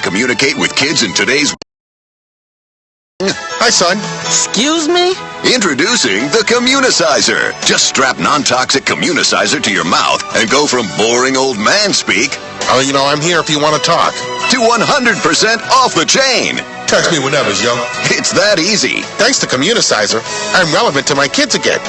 communicate with kids in today's... Hi, son. Excuse me? Introducing the Communicizer. Just strap non-toxic Communicizer to your mouth and go from boring old man speak I'm here if you want to talk. to 100% off the chain. Text me whenever, yo. It's that easy. Thanks to Communicizer, I'm relevant to my kids again.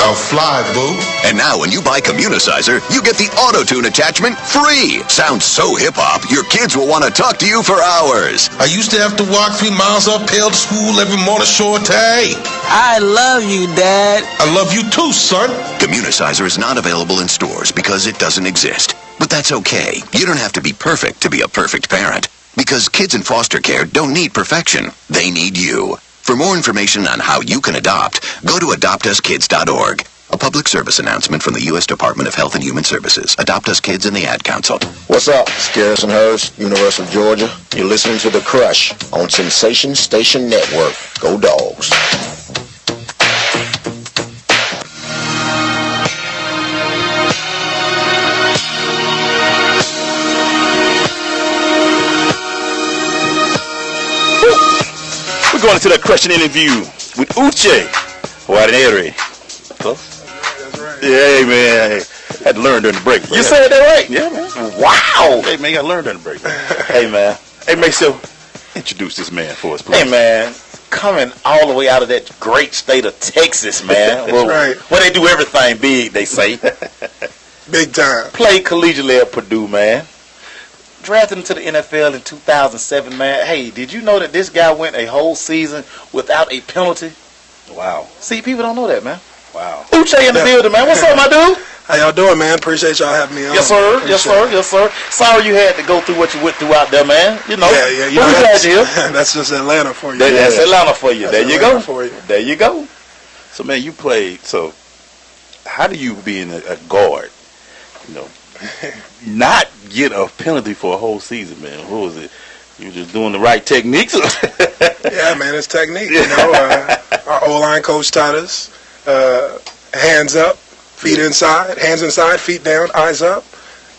I'll fly, boo. And now when you buy Communicizer, you get the auto-tune attachment free. Sounds so hip-hop, your kids will want to talk to you for hours. I used to have to walk 3 miles uphill to school every morning, shorty. I love you, Dad. I love you too, son. Communicizer is not available in stores because it doesn't exist. But that's okay. You don't have to be perfect to be a perfect parent. Because kids in foster care don't need perfection. They need you. For more information on how you can adopt, go to adoptuskids.org. A public service announcement from the U.S. Department of Health and Human Services. Adopt Us Kids and the Ad Council. What's up? It's Garrison Hurst, University of Georgia. You're listening to The Crush on Sensation Station Network. Go Dogs. We're going into that question interview with Uche Nwaneri. Close? That's right. Yeah, man. Had to learn during the break. You said that right? Yeah, man. Wow. Hey, man, you got to learn during the break. Hey, man. Hey, make sure introduce this man for us, please. Hey, man. Coming all the way out of that great state of Texas, man. That's right. Where they do everything big, they say. Big time. Played collegiately at Purdue, man. Drafted into the NFL in 2007, man. Hey, did you know that this guy went a whole season without a penalty? Wow. See, people don't know that, man. Wow. Uche in the building, man. What's up, my dude? How y'all doing, man? Appreciate y'all having me on. Yes, sir. Yes, sir. Yes, sir. Sorry you had to go through what you went through out there, man. You know. Yeah. But we glad you're here. That's just Atlanta for you. That's Atlanta for you. That's There you Atlanta go. for you. There you go. So, man, you played. So, how do you, being a guard, not get a penalty for a whole season, man? What was it? You just doing the right techniques? Yeah, man, it's technique. Our O-line coach taught us hands up, feet inside, hands inside, feet down, eyes up.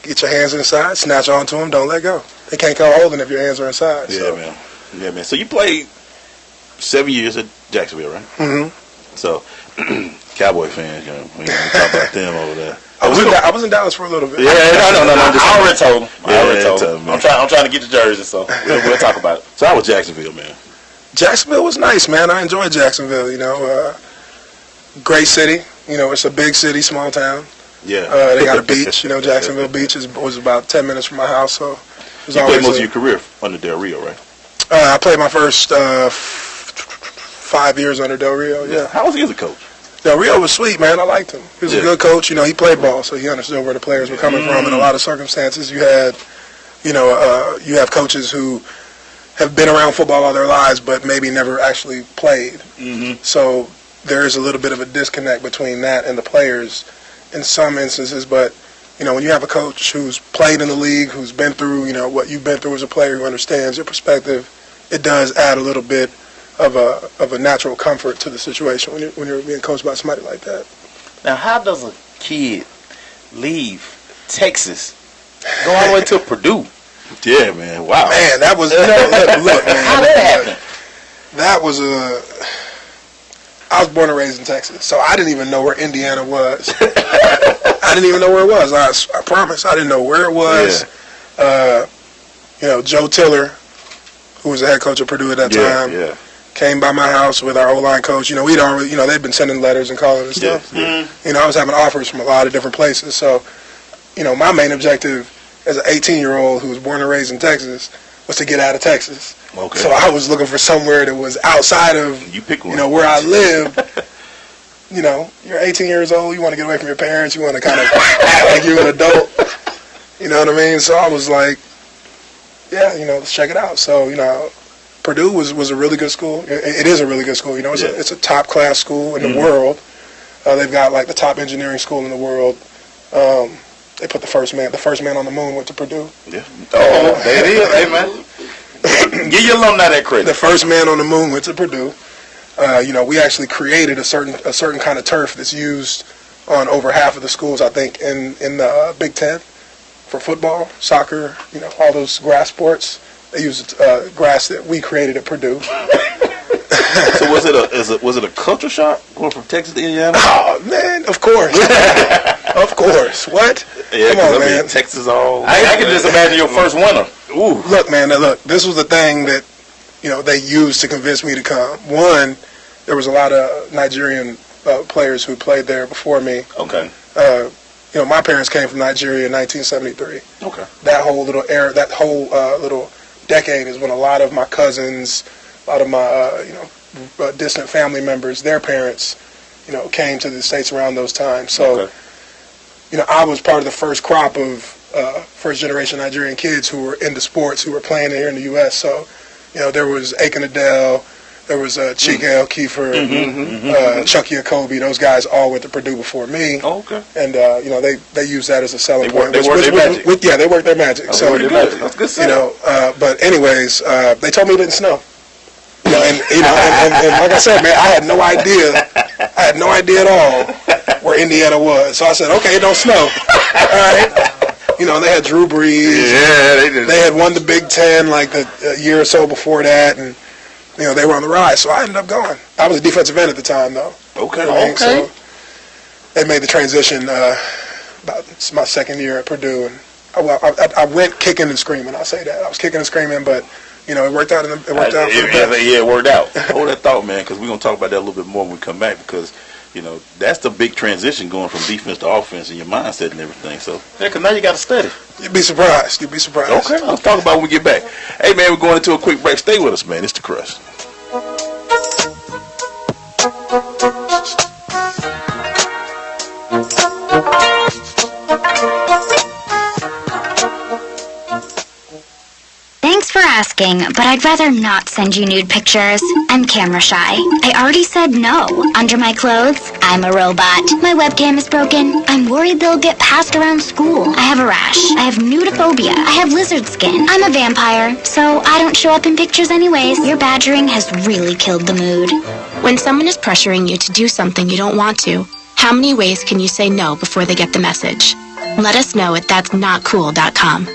Get your hands inside, snatch onto them, don't let go. They can't come holding if your hands are inside. Yeah, man. So you played 7 years at Jacksonville, right? Mm-hmm. So, Cowboy fans, we talk about them over there. I was in Dallas for a little bit. Yeah, no. I already told him. I already told him. him. I'm trying to get the jersey, so we'll talk about it. So how was Jacksonville, man? Jacksonville was nice, man. I enjoyed Jacksonville. Great city. It's a big city, small town. Yeah. They got a beach. Jacksonville Beach was about 10 minutes from my house, so it was you always played most of your career under Del Rio, right? I played my first 5 years under Del Rio. Yeah. How was he as a coach? Del Rio was sweet, man. I liked him. He was a good coach. He played ball, so he understood where the players were coming from. In a lot of circumstances, you had, you have coaches who have been around football all their lives, but maybe never actually played. Mm-hmm. So there is a little bit of a disconnect between that and the players in some instances. But when you have a coach who's played in the league, who's been through, what you've been through as a player, who understands your perspective, it does add a little bit of a natural comfort to the situation when you're being coached by somebody like that. Now, how does a kid leave Texas, go all the way to Purdue? Yeah, man. Wow. Man, that was look, man. How that happened? That was I was born and raised in Texas, so I didn't even know where Indiana was. I didn't even know where it was. I promise, I didn't know where it was. Yeah. Joe Tiller, who was the head coach of Purdue at that time. Yeah. Came by my house with our O-line coach. We'd already, they'd been sending letters and calling and stuff. Yeah. I was having offers from a lot of different places. So, my main objective as an 18-year-old who was born and raised in Texas was to get out of Texas. Okay. So I was looking for somewhere that was outside of, you pick one. Where I lived. You're 18 years old. You want to get away from your parents. You want to kind of act like you're an adult. You know what I mean? So I was like, yeah, let's check it out. So, Purdue was a really good school. It is a really good school. It's a top class school in the world. They've got like the top engineering school in the world. They put the first man on the moon went to Purdue. Yeah. Oh, there it is. Hey, man. Give your alumni that credit. The first man on the moon went to Purdue. We actually created a certain kind of turf that's used on over half of the schools, I think, in the Big Ten for football, soccer, all those grass sports. They used grass that we created at Purdue. So was it a culture shock going from Texas to Indiana? Oh man, of course, of course. What? Yeah, come on, man. Texas all. I can just imagine your first winter. Ooh. Look, man. Look, this was the thing that they used to convince me to come. One, there was a lot of Nigerian players who played there before me. Okay. My parents came from Nigeria in 1973. Okay. That whole little era, that whole little decade is when a lot of my cousins, a lot of my distant family members, their parents, came to the States around those times. So, I was part of the first crop of first generation Nigerian kids who were into sports, who were playing here in the U.S. So, there was Aiken Adele, there was Chika Kiefer, Chucky Okobi. Those guys all went to Purdue before me. Oh, okay. And they used that as a selling point. They worked their magic. They worked their magic. That's good stuff. But anyways, they told me it didn't snow. And like I said, man, I had no idea. I had no idea at all where Indiana was. So I said, okay, it don't snow. All right. They had Drew Brees. Yeah, they did. They had won the Big Ten like a year or so before that, and they were on the rise. So I ended up going. I was a defensive end at the time, though. Okay. Okay. So they made the transition about my second year at Purdue, and I went kicking and screaming. I'll say that I was kicking and screaming, but it worked out. It worked out. It worked out. Hold that thought, man, because we're gonna talk about that a little bit more when we come back. Because that's the big transition going from defense to offense and your mindset and everything. So because now you got to study. You'd be surprised. Okay, let's talk about it when we get back. Hey, man, we're going into a quick break. Stay with us, man. It's The Crush. Thanks for asking, but I'd rather not send you nude pictures. I'm camera shy. I already said no. Under my clothes, I'm a robot. My webcam is broken. I'm worried they'll get passed around school. I have a rash. I have nudophobia. I have lizard skin. I'm a vampire, so I don't show up in pictures anyways. Your badgering has really killed the mood. When someone is pressuring you to do something you don't want to, how many ways can you say no before they get the message? Let us know at that'snotcool.com.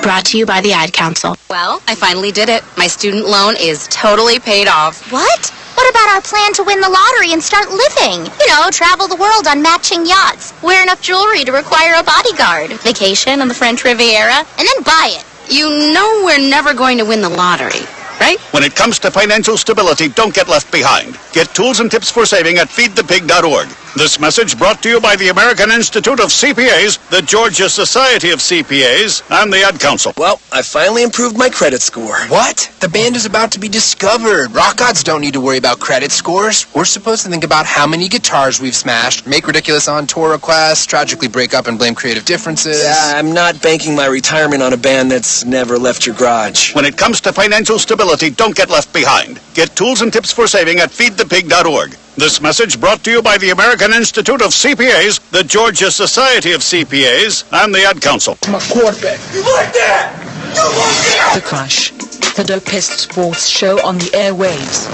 Brought to you by the Ad Council. Well, I finally did it. My student loan is totally paid off. What? What about our plan to win the lottery and start living? Travel the world on matching yachts, wear enough jewelry to require a bodyguard, vacation on the French Riviera, and then buy it. You know we're never going to win the lottery, right? When it comes to financial stability, don't get left behind. Get tools and tips for saving at feedthepig.org. This message brought to you by the American Institute of CPAs, the Georgia Society of CPAs, and the Ad Council. Well, I finally improved my credit score. What? The band is about to be discovered. Rock gods don't need to worry about credit scores. We're supposed to think about how many guitars we've smashed, make ridiculous on-tour requests, tragically break up and blame creative differences. Yeah, I'm not banking my retirement on a band that's never left your garage. When it comes to financial stability, don't get left behind. Get tools and tips for saving at feedthepig.org. This message brought to you by the American Institute of CPAs, the Georgia Society of CPAs, and the Ad Council. My quarterback. You like that? You like that? The Crush, the dopest sports show on the airwaves.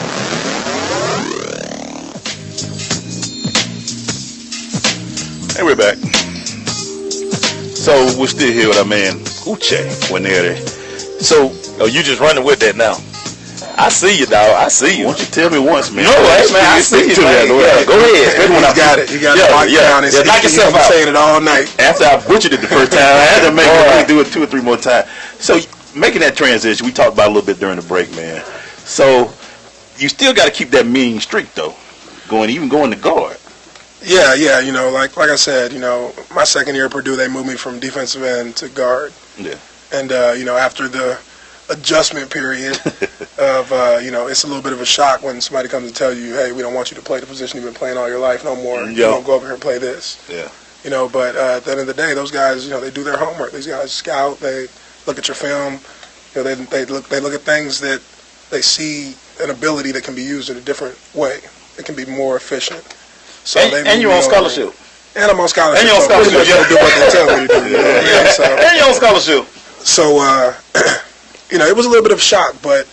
Hey, we're back. So we're still here with our man Uche Nwaneri. So, you just running with that now? I see you, dog. I see you. Why don't you tell me once, man? No, hey, man, I see you, man. Go ahead. You got it. You got it locked down. Yeah, knock yourself out. Saying it all night. After I butchered it the first time, I had to make it do it 2 or 3 more times. So making that transition, we talked about a little bit during the break, man. So you still got to keep that mean streak, though, going to guard. Yeah. Like I said, my second year at Purdue, they moved me from defensive end to guard. Yeah. And after the adjustment period of it's a little bit of a shock when somebody comes to tell you, hey, we don't want you to play the position you've been playing all your life no more. You don't go over here and play this. Yeah. But at the end of the day, those guys, they do their homework. These guys scout, they look at your film, they look at things that they see an ability that can be used in a different way. It can be more efficient. So and you're on scholarship. And I'm on scholarship. And you're on scholarship. So do what they tell me to do. And you're on scholarship. So it was a little bit of shock, but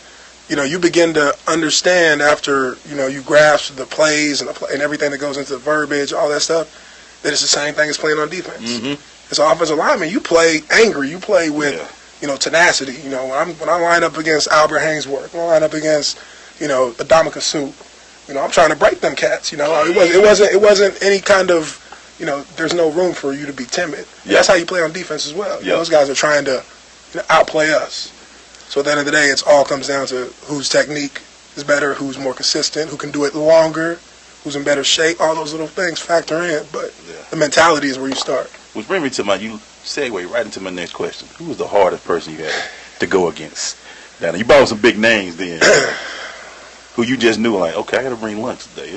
you begin to understand after you grasp the plays and everything that goes into the verbiage, all that stuff, that it's the same thing as playing on defense. as an offensive lineman, you play angry. You play with, tenacity. When I line up against Albert Hainsworth, when I line up against, Adamaka Sue, I'm trying to break them cats. It wasn't any kind of, there's no room for you to be timid. Yeah. That's how you play on defense as well. Those guys are trying to outplay us. So at the end of the day, it all comes down to whose technique is better, who's more consistent, who can do it longer, who's in better shape. All those little things factor in, but the mentality is where you start. Which brings me to you segue right into my next question. Who was the hardest person you had to go against? Now, you brought some big names then. Who you just knew, like, okay, I got to bring lunch today.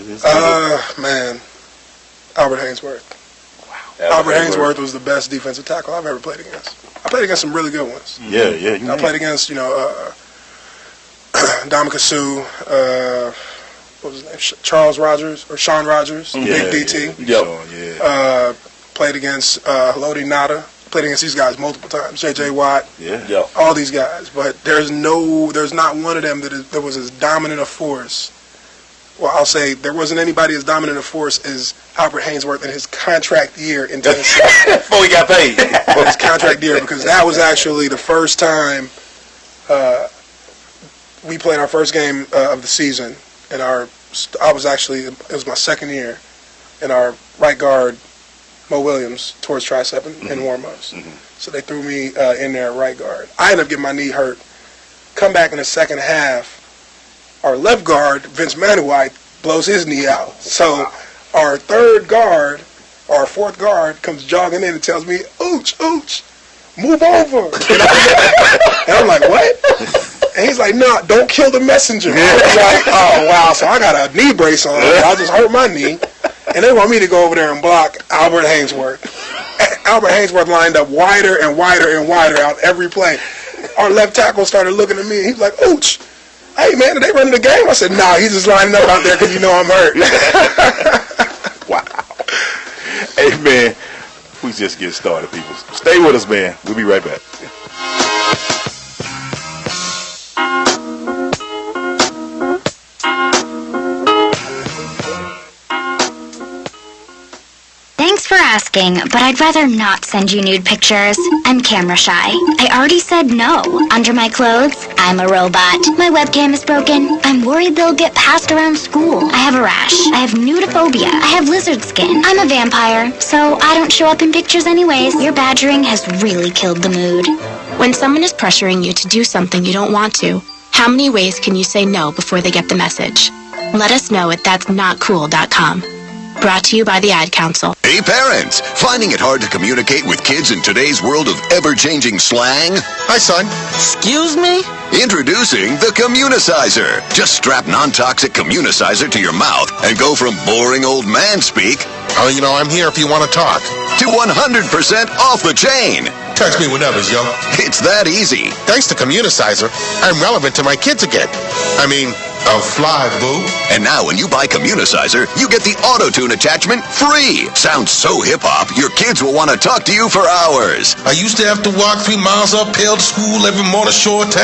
Man, Albert Hainsworth. Wow. Albert Hainsworth was the best defensive tackle I've ever played against. I played against some really good ones. Yeah. I played against, Dominic Sue, what was his name? Sean Rogers, Big DT. Played against Haloti Nada. Played against these guys multiple times. J.J. Watt. All these guys. But there's not one of them that was as dominant a force. Well, I'll say there wasn't anybody as dominant a force as Albert Hainsworth in his contract year in Tennessee. Before he got paid. His contract year, because that was actually the first time we played our first game of the season. And it was my second year, and our right guard, Mo Williams, tore his tricep in warm-ups. So they threw me in there at right guard. I ended up getting my knee hurt. Come back in the second half. Our left guard, Vince Manuwai, blows his knee out. So our fourth guard, comes jogging in and tells me, Ooch, move over. And I'm like, what? And he's like, nah, don't kill the messenger. I was like, oh, wow. So I got a knee brace on. I just hurt my knee. And they want me to go over there and block Albert Hainsworth. Albert Hainsworth lined up wider and wider and wider out every play. Our left tackle started looking at me. He's like, Ooch, hey, man, are they running the game? I said, nah, he's just lining up out there because I'm hurt. Wow. Hey, man, we just get started, people. Stay with us, man. We'll be right back. Thanks for asking, but I'd rather not send you nude pictures. I'm camera shy. I already said no. Under my clothes, I'm a robot. My webcam is broken. I'm worried they'll get passed around school. I have a rash. I have nudophobia. I have lizard skin. I'm a vampire, so I don't show up in pictures anyways. Your badgering has really killed the mood. When someone is pressuring you to do something you don't want to, how many ways can you say no before they get the message? Let us know at that'snotcool.com. Brought to you by the Ad Council. Hey parents, finding it hard to communicate with kids in today's world of ever-changing slang? Hi, son. Excuse me? Introducing the Communicizer. Just strap non-toxic Communicizer to your mouth and go from boring old man speak, oh, I'm here if you want to talk, to 100% off the chain. Text me whenever, yo. It's that easy. Thanks to Communicizer, I'm relevant to my kids again. I'm fly, boo. And now when you buy Communicizer, you get the auto-tune attachment free. Sounds so hip-hop, your kids will want to talk to you for hours. I used to have to walk 3 miles uphill to school every morning, shorty.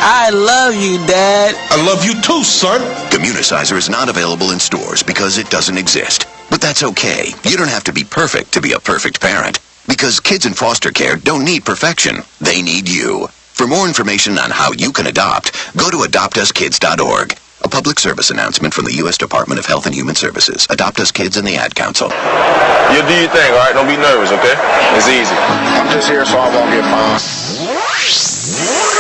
I love you, Dad. I love you too, son. Communicizer is not available in stores because it doesn't exist. But that's okay. You don't have to be perfect to be a perfect parent. Because kids in foster care don't need perfection. They need you. For more information on how you can adopt, go to adoptuskids.org. A public service announcement from the U.S. Department of Health and Human Services. Adopt Us Kids and the Ad Council. You do your thing, all right? Don't be nervous, okay? It's easy. I'm just here so I won't get fined.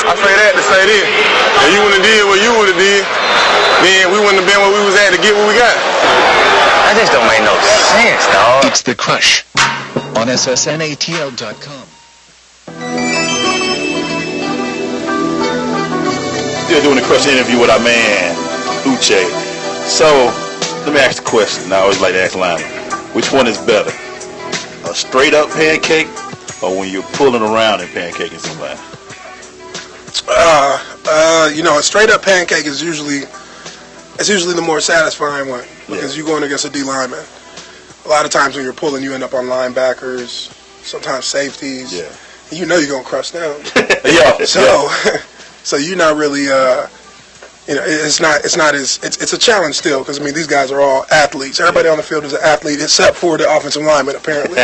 I say that to say this. If you wouldn't have did what you would have did, then we wouldn't have been where we was at to get what we got. That just don't make no sense, dog. It's The Crush on ssnatl.com. Still doing the question interview with our man, Uche. So, let me ask the question. I always like to ask linemen. Which one is better? A straight up pancake or when you're pulling around and pancaking somebody? A straight up pancake is usually the more satisfying one because you're going against a D lineman. A lot of times when you're pulling, you end up on linebackers, sometimes safeties. Yeah. And you're going to crush them. So you're not really, it's a challenge still because these guys are all athletes. Everybody on the field is an athlete except for the offensive lineman apparently.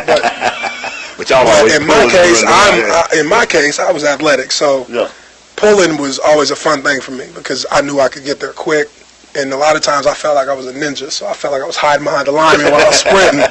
But y'all always in my case, I was athletic, so pulling was always a fun thing for me because I knew I could get there quick. And a lot of times I felt like I was a ninja, so I felt like I was hiding behind the lineman while I was sprinting,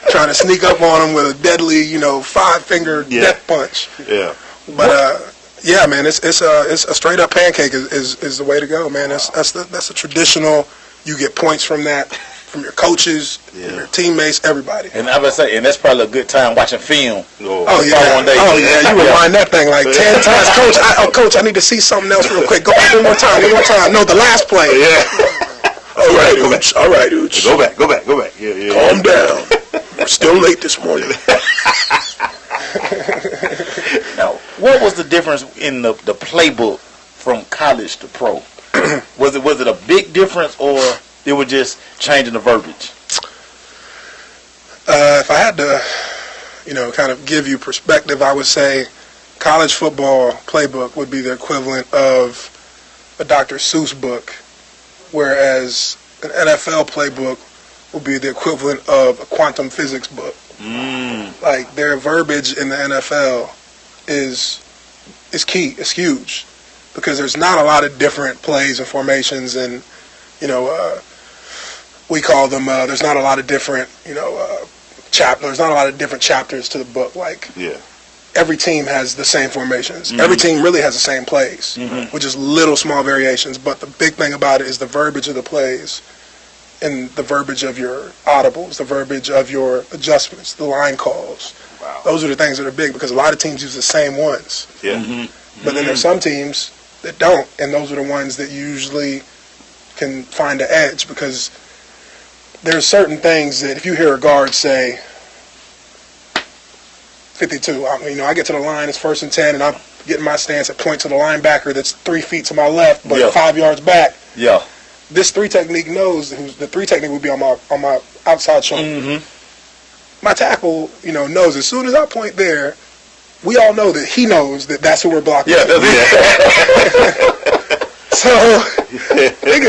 trying to sneak up on him with a deadly, 5-finger death punch. Yeah. But yeah, man, it's a straight up pancake is the way to go, man. That's a traditional. You get points from that, from your coaches, from your teammates, everybody. And I would say, and that's probably a good time watching film. Oh yeah, one day. You rewind that thing like 10 times, Coach. I need to see something else real quick. Go back one more time. No, the last play. Yeah. All right, Uche. Go back. Yeah. Calm down. We're still late this morning. Now, what was the difference in the playbook from college to pro? Was it a big difference, or it was just changing the verbiage? If I had to, kind of give you perspective, I would say college football playbook would be the equivalent of a Dr. Seuss book, whereas an NFL playbook would be the equivalent of a quantum physics book. Like, their verbiage in the NFL is key. It's huge because there's not a lot of different plays and formations, and we call them. There's not a lot of different chapters. There's not a lot of different chapters to the book. Like, every team has the same formations. Mm-hmm. Every team really has the same plays, with just little small variations. But the big thing about it is the verbiage of the plays and the verbiage of your audibles, the verbiage of your adjustments, the line calls. Wow. Those are the things that are big because a lot of teams use the same ones. Yeah. But then there's some teams that don't, and those are the ones that usually can find an edge because there's certain things that if you hear a guard say 52, I get to the line, it's 1st and 10, and I'm getting my stance at point to the linebacker that's 3 feet to my left, but 5 yards back. Yeah. This 3 technique knows the 3 technique would be on my outside shoulder. My tackle, knows as soon as I point there, we all know that he knows that that's who we're blocking. Yeah,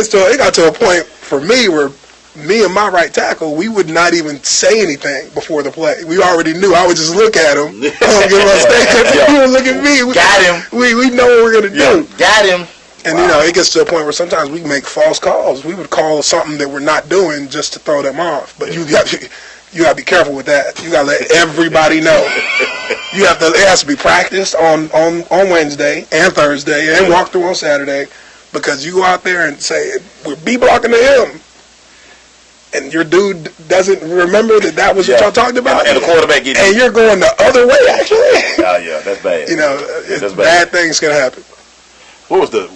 so it got to a point for me where me and my right tackle, we would not even say anything before the play. We already knew. I would just look at him. He would look at me. Got him. We know what we're going to do. Got him. And, it gets to a point where sometimes we make false calls. We would call something that we're not doing just to throw them off. But you got to be careful with that. You got to let everybody know. It has to be practiced on Wednesday and Thursday and walk through on Saturday, because you go out there and say, we're B blocking to him, and your dude doesn't remember that was what y'all talked about. And the quarterback gets and you're going the other way, actually. Yeah, that's bad. That's bad things can happen. What was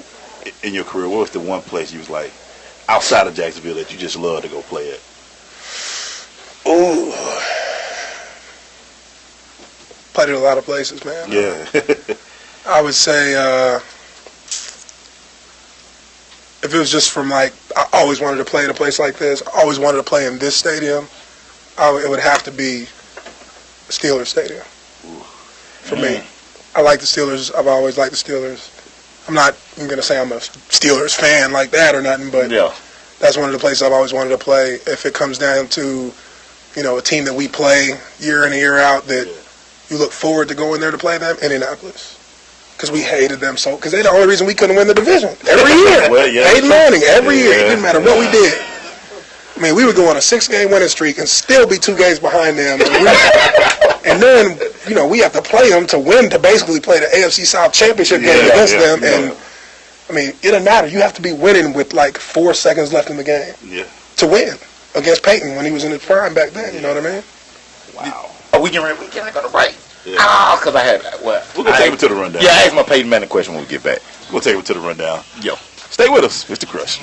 in your career, what was the one place you was like, outside of Jacksonville, that you just love to go play at? Ooh. Played at a lot of places, man. Yeah. I would say, if it was just from I always wanted to play at a place like this, I always wanted to play in this stadium, it would have to be Steelers Stadium. For me. I like the Steelers. I've always liked the Steelers. I'm not going to say I'm a Steelers fan like that or nothing, but that's one of the places I've always wanted to play. If it comes down to, a team that we play year in and year out that you look forward to going there to play them, Indianapolis. Because we hated them because they're the only reason we couldn't win the division. Every year. Peyton Manning, every year. It didn't matter what we did. We would go on a 6-game winning streak and still be 2 games behind them. And then, we have to play them to basically play the AFC South Championship game against them. And, it doesn't matter. You have to be winning with 4 seconds left in the game to win against Peyton when he was in his prime back then. You know what I mean? Wow. Oh, we can go to break. Because I had that. Well, we're going to take it to the rundown. Yeah, I asked my Peyton Manning question when we get back. We'll take it to the rundown. Yo. Stay with us. It's The Crush.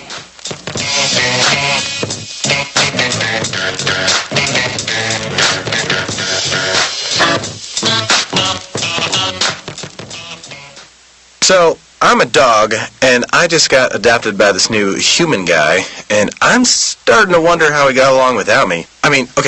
So, I'm a dog, and I just got adopted by this new human guy, and I'm starting to wonder how he got along without me.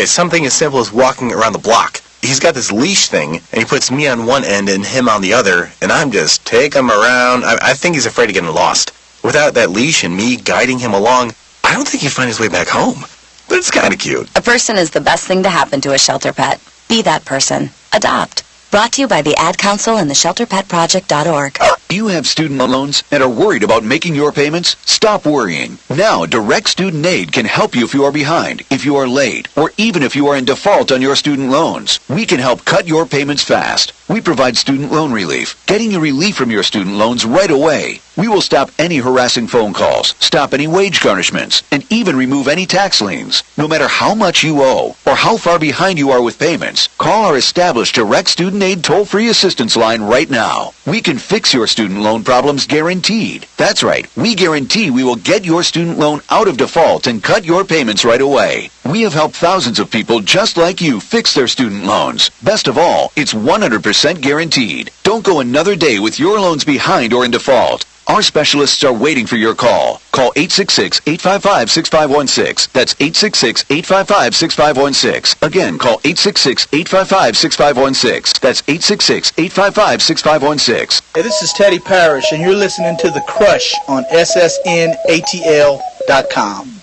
Something as simple as walking around the block. He's got this leash thing, and he puts me on one end and him on the other, and I'm just taking him around. I think he's afraid of getting lost. Without that leash and me guiding him along, I don't think he'd find his way back home. But it's kind of cute. A person is the best thing to happen to a shelter pet. Be that person. Adopt. Brought to you by the Ad Council and the ShelterPetProject.org. You have student loans and are worried about making your payments? Stop worrying. Now, Direct Student Aid can help you if you are behind, if you are late, or even if you are in default on your student loans. We can help cut your payments fast. We provide student loan relief, getting you relief from your student loans right away. We will stop any harassing phone calls, stop any wage garnishments, and even remove any tax liens. No matter how much you owe or how far behind you are with payments, call our established Direct Student Aid toll-free assistance line right now. We can fix your student loan problems guaranteed. That's right, we guarantee we will get your student loan out of default and cut your payments right away. We have helped thousands of people just like you fix their student loans. Best of all, it's 100% guaranteed. Don't go another day with your loans behind or in default. Our specialists are waiting for your call. Call 866-855-6516. That's 866-855-6516. Again, call 866-855-6516. That's 866-855-6516. Hey, this is Teddy Parrish, and you're listening to The Crush on SSNATL.com.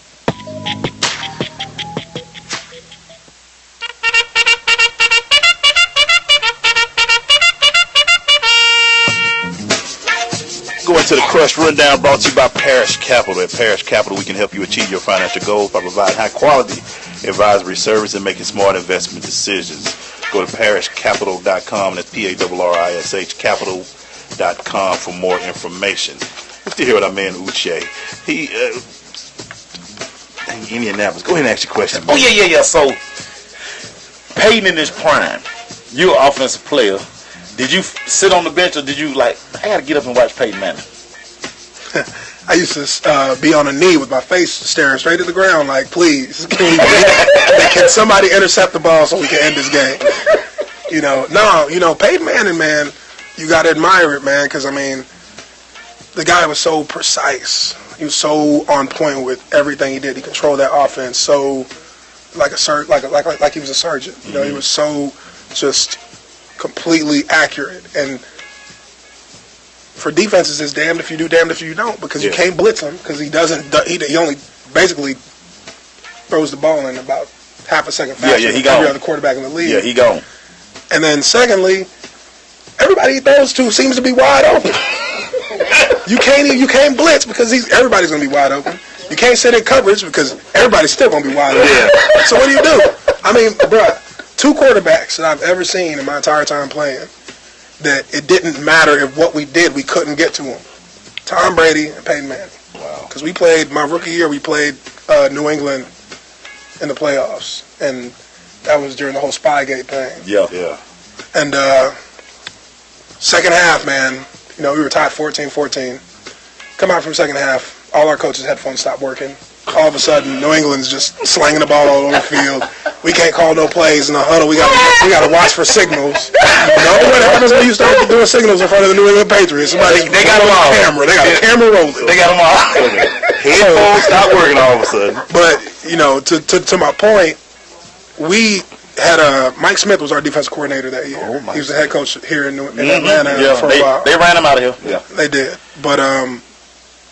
Going to the Crush Rundown, brought to you by Parish Capital. At Parish Capital, we can help you achieve your financial goals by providing high-quality advisory service and making smart investment decisions. Go to parishcapital.com, and that's P-A-R-R-I-S-H, capital.com for more information. Let's hear what our man Uche. He, Indianapolis. Go ahead and ask your question. Oh, yeah. So, Peyton in his prime, you're an offensive player. Did you sit on the bench, or did you I got to get up and watch Peyton Manning? I used to be on a knee with my face staring straight at the ground like, please, can somebody intercept the ball so we can end this game? Peyton Manning, man, you got to admire it, man, because, the guy was so precise. He was so on point with everything he did. He controlled that offense so like he was a surgeon. He was so just completely accurate, and for defenses it's damned if you do, damned if you don't, because you can't blitz him because he only basically throws the ball in about half a second faster than every other quarterback in the league. Yeah, he gone. And then secondly, everybody he throws to seems to be wide open. You can't blitz because everybody's gonna be wide open. You can't sit in coverage because everybody's still gonna be wide open. So what do you do? Bruh, 2 quarterbacks that I've ever seen in my entire time playing that it didn't matter if what we did, we couldn't get to them. Tom Brady and Peyton Manning. Wow. Because my rookie year, we played New England in the playoffs. And that was during the whole Spygate thing. Yeah. And second half, man, we were tied 14-14. Come out from second half, all our coaches' headphones stopped working. All of a sudden, New England's just slanging the ball all over the field. We can't call no plays in the huddle. We got to watch for signals. What happens when you start doing signals in front of the New England Patriots? They got them all. They got a camera rolling. They got them all. Headphones stopped working all of a sudden. But to my point, we had Mike Smith was our defensive coordinator that year. He was the head coach here in Atlanta for a while. They ran him out of here. Yeah, they did. But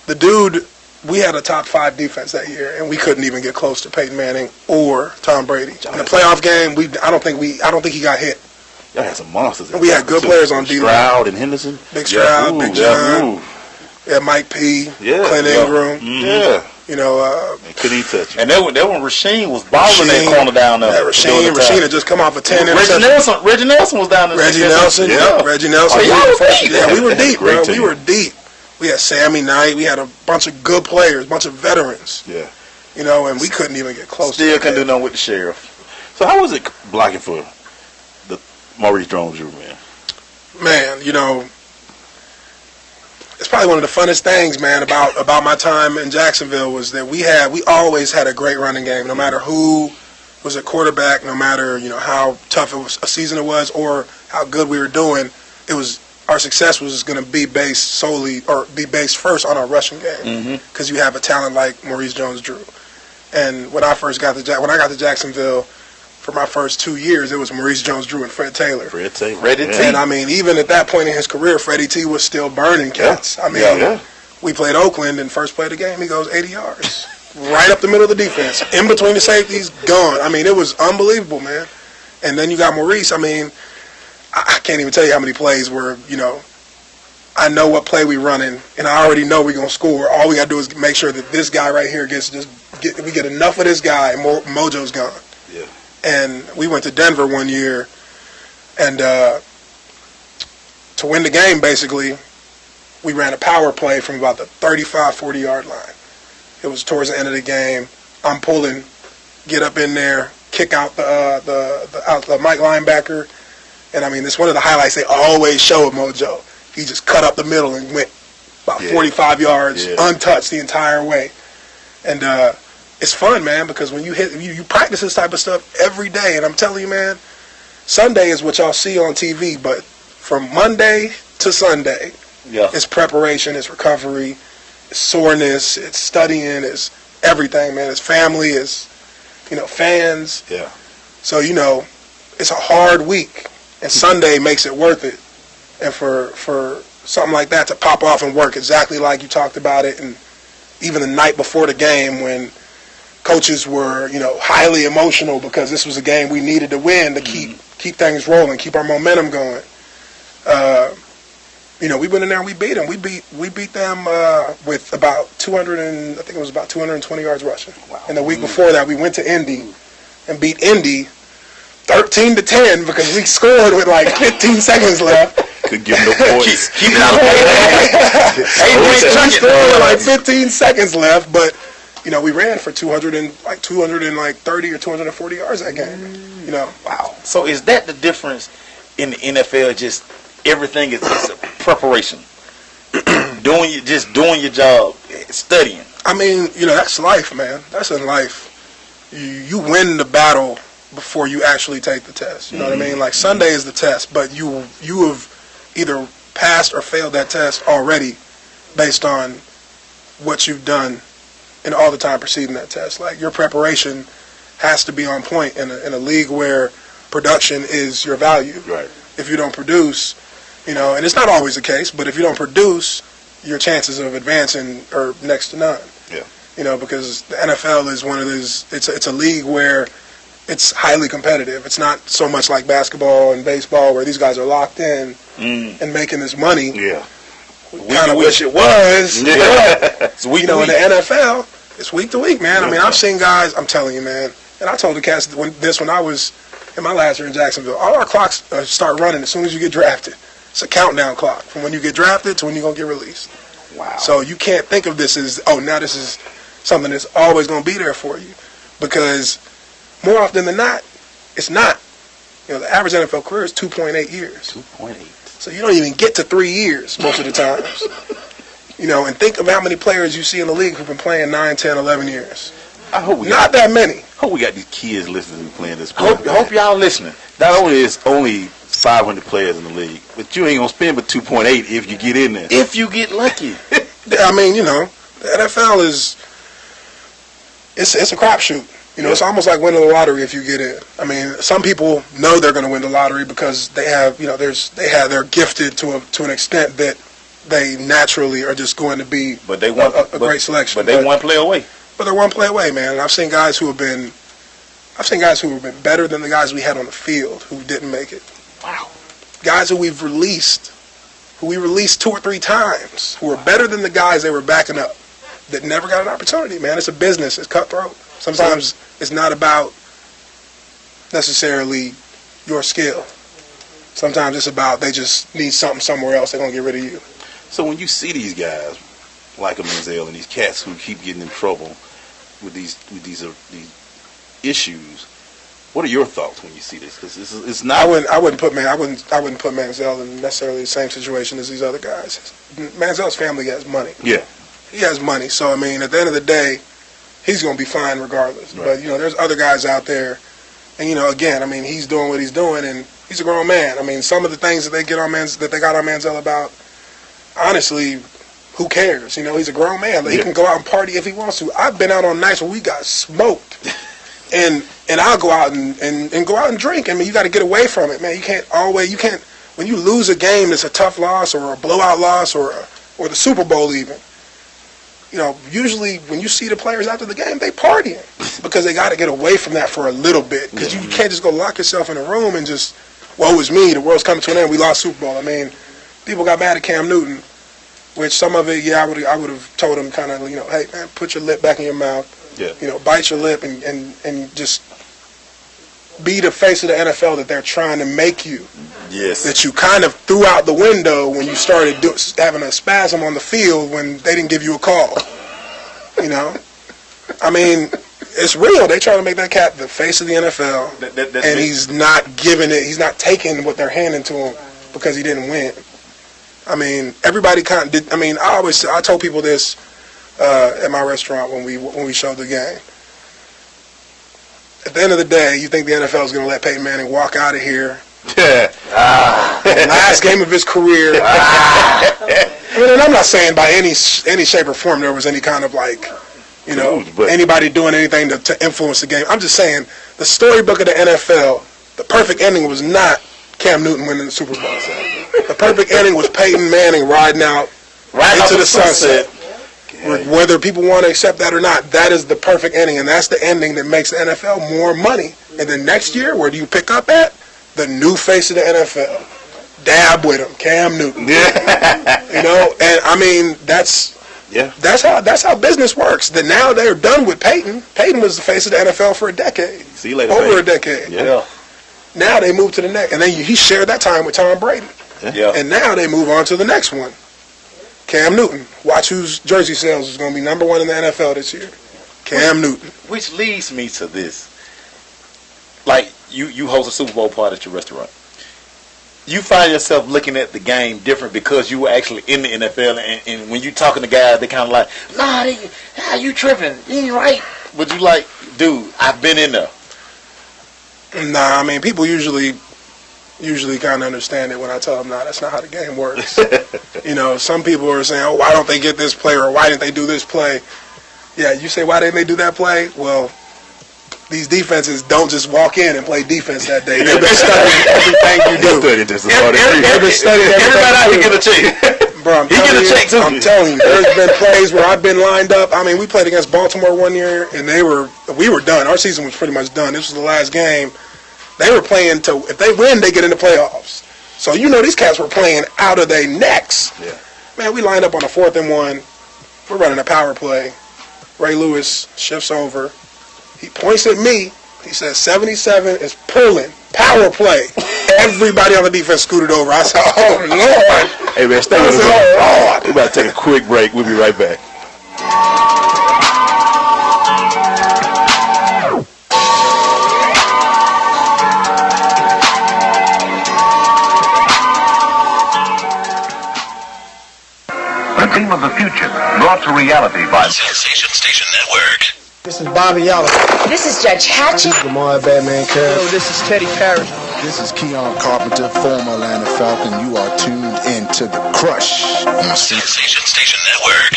the dude. We had a top 5 defense that year, and we couldn't even get close to Peyton Manning or Tom Brady. In the playoff game, I don't think he got hit. Y'all had some monsters. We had good players on D-line. Stroud and Henderson. Big Stroud, Big John. Yeah, Mike P. Clint Ingram. Yeah. They couldn't even touch him. And that when Rasheem was balling that corner down there. Yeah, Rasheem had just come off a 10. Reggie Nelson was down there. Reggie Nelson. We were deep, bro. We were deep. We had Sammy Knight. We had a bunch of good players, a bunch of veterans. Yeah. And we couldn't even get close. Still couldn't do nothing with the sheriff. So how was it blocking for the Maurice Jones-Drew, man? Man, it's probably one of the funnest things, man, about my time in Jacksonville was that we always had a great running game, no matter who was a quarterback, no matter how tough a season it was or how good we were doing. Our success was going to be based first on our rushing game because you have a talent like Maurice Jones-Drew. And when I got to Jacksonville for my first 2 years, it was Maurice Jones-Drew and Fred Taylor. And even at that point in his career, Freddie T was still burning cats. We played Oakland, and first play of the game, he goes 80 yards, right up the middle of the defense, in between the safeties, gone. It was unbelievable, man. And then you got Maurice. I can't even tell you how many plays where, I know what play we running, and I already know we're going to score. All we got to do is make sure that this guy right here we get enough of this guy, and Mojo's gone. Yeah. And we went to Denver one year, and to win the game, basically, we ran a power play from about the 35, 40-yard line. It was towards the end of the game. I'm pulling, get up in there, kick out the Mike linebacker, and it's one of the highlights they always show of Mojo. He just cut up the middle and went about 45 yards untouched the entire way. And it's fun, man, because when you practice this type of stuff every day, and I'm telling you, man, Sunday is what y'all see on TV, but from Monday to Sunday, it's preparation, it's recovery, it's soreness, it's studying, it's everything, man. It's family, it's, fans. Yeah. So, it's a hard week, and Sunday makes it worth it. And for something like that to pop off and work exactly like you talked about it, and even the night before the game when coaches were, highly emotional because this was a game we needed to win to keep things rolling, keep our momentum going. We went in there and we beat them. We beat them with about 220 yards rushing. Wow. And the week before that, we went to Indy and beat Indy 13-10 because we scored with like 15 seconds left. Could give no points. Keep it out of the we scored with like 15 seconds left, but we ran for 230 or 240 yards that game. Wow. So is that the difference in the NFL? Just everything is preparation. doing your job, studying. That's life, man. That's in life. You win the battle before you actually take the test. You know what I mean? Like Sunday is the test, but you have either passed or failed that test already based on what you've done in all the time preceding that test. Like your preparation has to be on point in a league where production is your value. Right. If you don't produce, and it's not always the case, but if you don't produce, your chances of advancing are next to none. Yeah. Because the NFL is one of those. It's a league where it's highly competitive. It's not so much like basketball and baseball where these guys are locked in and making this money. Yeah. We kind of wish it was. Yeah. It's week to week. In the NFL, it's week to week, man. I've seen guys, I'm telling you, man, and I told the cast when I was in my last year in Jacksonville, all our clocks start running as soon as you get drafted. It's a countdown clock from when you get drafted to when you're going to get released. Wow. So you can't think of this as, now this is something that's always going to be there for you. Because more often than not, it's not. The average NFL career is 2.8 years. 2.8. So you don't even get to 3 years most of the times. And think of how many players you see in the league who've been playing 9, 10, 11 years. I hope not that many. Hope we got these kids listening and playing this. Hope y'all listening. Not only is only 500 players in the league, but you ain't gonna spend but 2.8 if you get in there. If you get lucky. The NFL is it's a crapshoot. It's almost like winning the lottery if you get in. Some people know they're going to win the lottery because they have, they're gifted to an extent that they naturally are just going to be a great selection. But they're one play away. But they're one play away, man. And I've seen guys who have been better than the guys we had on the field who didn't make it. Wow. Guys who we released 2 or 3 times, who are better than the guys they were backing up, that never got an opportunity, man. It's a business. It's cutthroat. Sometimes it's not about necessarily your skill. Sometimes it's about they just need something somewhere else. They're going to get rid of you. So when you see these guys, like a Menzel and these cats who keep getting in trouble with these issues, what are your thoughts when you see this? Because it's not. I wouldn't put Menzel in necessarily the same situation as these other guys. Manziel's family has money. Yeah. He has money. So, at the end of the day, he's going to be fine regardless. Right. But, there's other guys out there. And, again, he's doing what he's doing, and he's a grown man. Some of the things that they got on Menzel about, honestly, who cares? He's a grown man. He can go out and party if he wants to. I've been out on nights where we got smoked. And I'll go out and go out and drink. You got to get away from it, man. You can't, when you lose a game that's a tough loss or a blowout loss or the Super Bowl even, usually when you see the players after the game, they partying because they got to get away from that for a little bit because you can't just go lock yourself in a room and just woe is me, the world's coming to an end, we lost Super Bowl. I mean, people got mad at Cam Newton, which some of it, I would have told him kind of, hey, man, put your lip back in your mouth. Yeah. Bite your lip and just be the face of the NFL that they're trying to make you. Yes. That you kind of threw out the window when you started having a spasm on the field when they didn't give you a call. I mean, it's real. They try to make that cat the face of the NFL, and he's not giving it. He's not taking what they're handing to him because he didn't win. I mean, everybody kind of did. I mean, I told people this at my restaurant when we showed the game. At the end of the day, you think the NFL is going to let Peyton Manning walk out of here? Yeah. Last game of his career. And I'm not saying by any shape or form there was any kind of anybody doing anything to influence the game. I'm just saying the storybook of the NFL, the perfect ending was not Cam Newton winning the Super Bowl. The perfect ending was Peyton Manning riding out into the sunset. Whether people want to accept that or not, that is the perfect ending, and that's the ending that makes the NFL more money. And then next year, where do you pick up at? The new face of the NFL. Dab with him, Cam Newton. Yeah. And I mean that's how business works. That now they're done with Peyton. Peyton was the face of the NFL for a decade. See you later. Over a decade. Yeah. Now they move to the next, and then he shared that time with Tom Brady. Yeah. And now they move on to the next one. Cam Newton. Watch whose jersey sales is going to be number one in the NFL this year. Cam Newton. Which leads me to this. Like, you host a Super Bowl party at your restaurant. You find yourself looking at the game different because you were actually in the NFL, and when you talking to guys, they kind of like, nah, you tripping. You ain't right. But you like, dude, I've been in there. Nah, I mean, people usually kind of understand it when I tell them, nah, that's not how the game works. Some people are saying, oh, why don't they get this play, or why didn't they do this play? Yeah, you say, why didn't they do that play? Well, these defenses don't just walk in and play defense that day. They've been studying everything you do. They've been studying everybody. Get a check. Bro, I'm telling you, there's been plays where I've been lined up. I mean, we played against Baltimore one year, and we were done. Our season was pretty much done. This was the last game. They were playing if they win, they get in the playoffs. So these cats were playing out of their necks. Yeah. Man, we lined up on a 4th and 1. We're running a power play. Ray Lewis shifts over. He points at me. He says, 77 is pulling. Power play. Everybody on the defense scooted over. I said, oh, Lord. Hey, man, stay with us. Oh, Lord. We're about to take a quick break. We'll be right back. The team of the future, brought to reality by Sensation Station Network. This is Bobby Yalla. This is Judge Hatchett. This is Lamar Batman Curry. Hello, this is Teddy Parrish. This is Keon Carpenter, former Atlanta Falcon. You are tuned into The Crush on Sensation Station Network.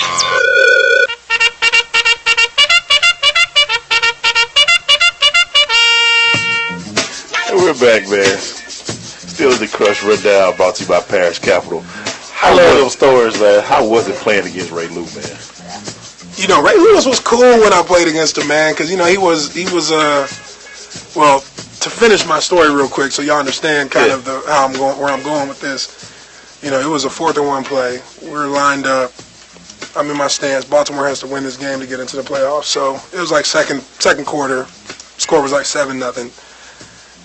And we're back, man. Still in The Crush Rundown, brought to you by Parish Capital. I love those stories, man. How was it playing against Ray Lewis, man? Ray Lewis was cool when I played against him, man, because he was well, to finish my story real quick, so y'all understand kind of where I'm going with this. It was a 4th and 1 play. We're lined up. I'm in my stance. Baltimore has to win this game to get into the playoffs. So it was like second quarter. Score was like 7-0.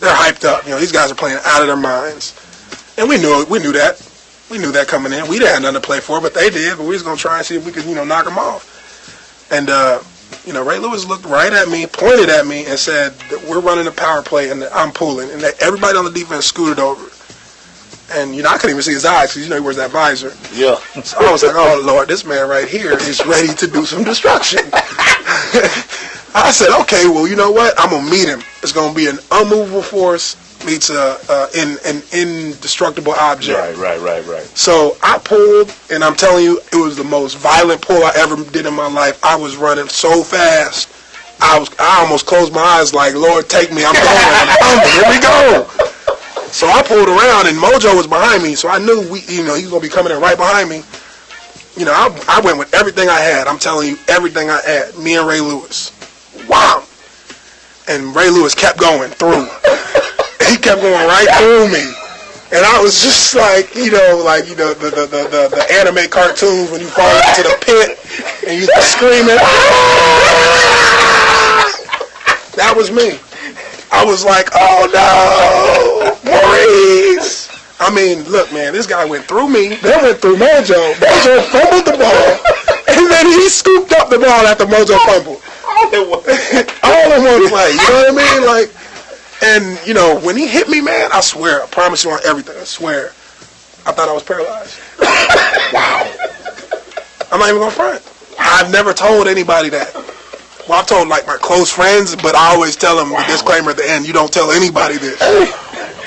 They're hyped up. These guys are playing out of their minds, and we knew that. We knew that coming in. We didn't have nothing to play for, but they did. But we was gonna try and see if we could, knock them off. And Ray Lewis looked right at me, pointed at me, and said that we're running a power play and that I'm pulling, and that everybody on the defense scooted over. And I couldn't even see his eyes because he wears that visor. Yeah. So I was like, oh Lord, this man right here is ready to do some destruction. I said, okay, well, you know what? I'm gonna meet him. It's gonna be an unmovable force meets an indestructible object. Right. So I pulled, and I'm telling you, it was the most violent pull I ever did in my life. I was running so fast, I almost closed my eyes like, Lord, take me, I'm coming, here we go. So I pulled around, and Mojo was behind me, so I knew he was gonna be coming in right behind me. I went with everything I had. I'm telling you, everything I had. Me and Ray Lewis. Wow. And Ray Lewis kept going through. He kept going right through me. And I was just like, the anime cartoons when you fall into the pit and you screaming. That was me. I was like, oh no, Maurice. I mean, look, man, this guy went through me, then went through Mojo. Mojo fumbled the ball, and then he scooped up the ball after Mojo fumbled. All in one play, you know what I mean? Like, and, when he hit me, man, I swear, I promise you on everything, I swear, I thought I was paralyzed. Wow. I'm not even going to front. I've never told anybody that. Well, I've told, my close friends, but I always tell them the disclaimer at the end, you don't tell anybody this.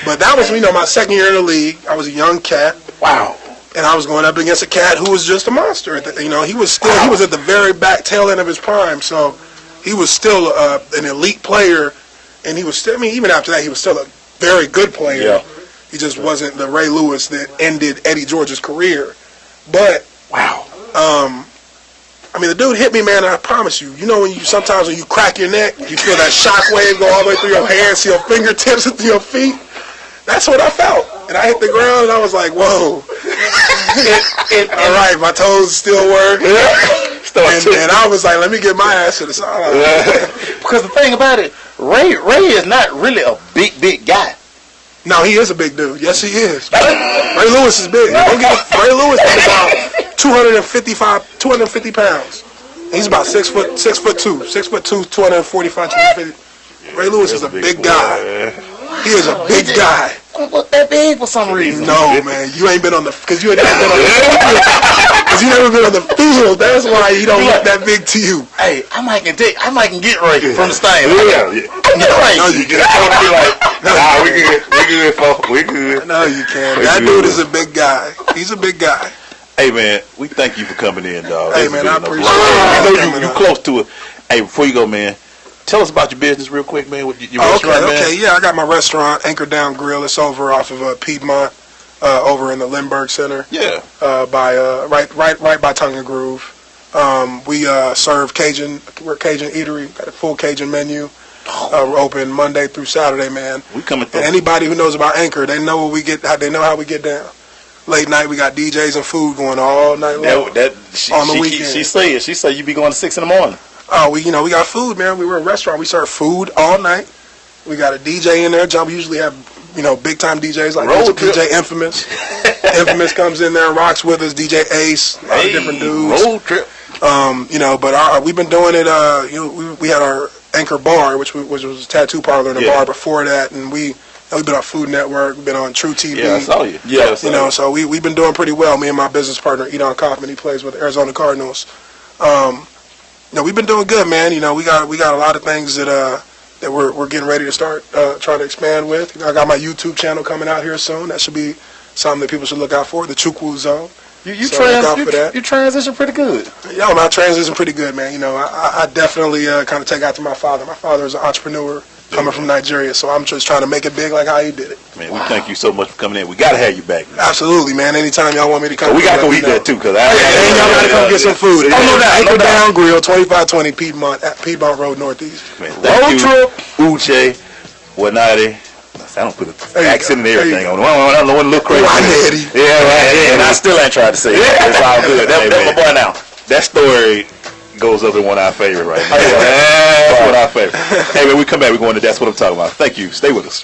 But that was, my second year in the league. I was a young cat. Wow. And I was going up against a cat who was just a monster. He was at the very back tail end of his prime, so he was still an elite player. And he was still, even after that, he was still a very good player. Yeah. He just wasn't the Ray Lewis that ended Eddie George's career. But, wow. The dude hit me, man, and I promise you, sometimes when you crack your neck, you feel that shock wave go all the way through your hands, to your fingertips, and to your feet. That's what I felt. And I hit the ground, and I was like, whoa. All right, my toes still work. And I was like, let me get my ass to the sideline. Because the thing about it, Ray is not really a big guy. No, he is a big dude. Yes, he is. Ray Lewis is big. Ray Lewis is about 250 pounds. He's about 6'2", 245, 250. Ray Lewis is a big guy. He is a big guy. Look that big for some reason. No, man, you ain't been on the, because you ain't never been on the field. Because you never been on the field. That's why he don't look that big to you. Hey, I might can get Ray from the stand. Yeah. Get Ray. No, you can't. We good. No, you can't. That dude is a big guy. He's a big guy. Hey, man, we thank you for coming in, dog. Hey, man, I appreciate it. I know you close to it. Hey, before you go, man, tell us about your business real quick, man. With your restaurant, man. Okay. Yeah, I got my restaurant, Anchor Down Grill. It's over off of Piedmont, over in the Lindbergh Center. Yeah. Right by Tongue and Groove. We serve Cajun. We're a Cajun eatery. Got a full Cajun menu. We're open Monday through Saturday, man. We coming through. And anybody who knows about Anchor, they know what we get. They know how we get down. Late night, we got DJs and food going all night long. On the weekend. She say you be going to 6 in the morning. Oh, we got food, man. We were a restaurant. We serve food all night. We got a DJ in there. We usually have, big time DJs like DJ Infamous. Infamous comes in there and rocks with us. DJ Ace, a lot of different dudes. Road trip. But we've been doing it. We had our Anchor Bar, which was a tattoo parlor in a bar before that, and we've been on Food Network. We've been on True TV. Yeah, I saw you. Yeah, so we've been doing pretty well. Me and my business partner, Edon Kaufman, he plays with the Arizona Cardinals. We've been doing good, man. We got a lot of things that we're getting ready to start trying to expand with. I got my YouTube channel coming out here soon. That should be something that people should look out for. The Chukwu Zone. You transition pretty good. Yeah, my transition pretty good, man. I definitely kind of take after my father. My father is an entrepreneur coming from Nigeria, so I'm just trying to make it big like how he did it. Man, we thank you so much for coming in. We got to have you back, man. Absolutely, man. Anytime y'all want me to come. We got to go eat that too, because y'all got to come get some food. Anchor Down Grill, 2520 Piedmont Road Northeast. Man, thank you, Uche Nwaneri. I don't put an accent and everything on it. I don't know what look crazy. Yeah, right. And I still ain't tried to say it. It's all good. That's my boy now. That story goes up in one of our favorite right now. That's one of our favorite. Hey, man, we come back. We're going to That's What I'm Talking About. Thank you. Stay with us.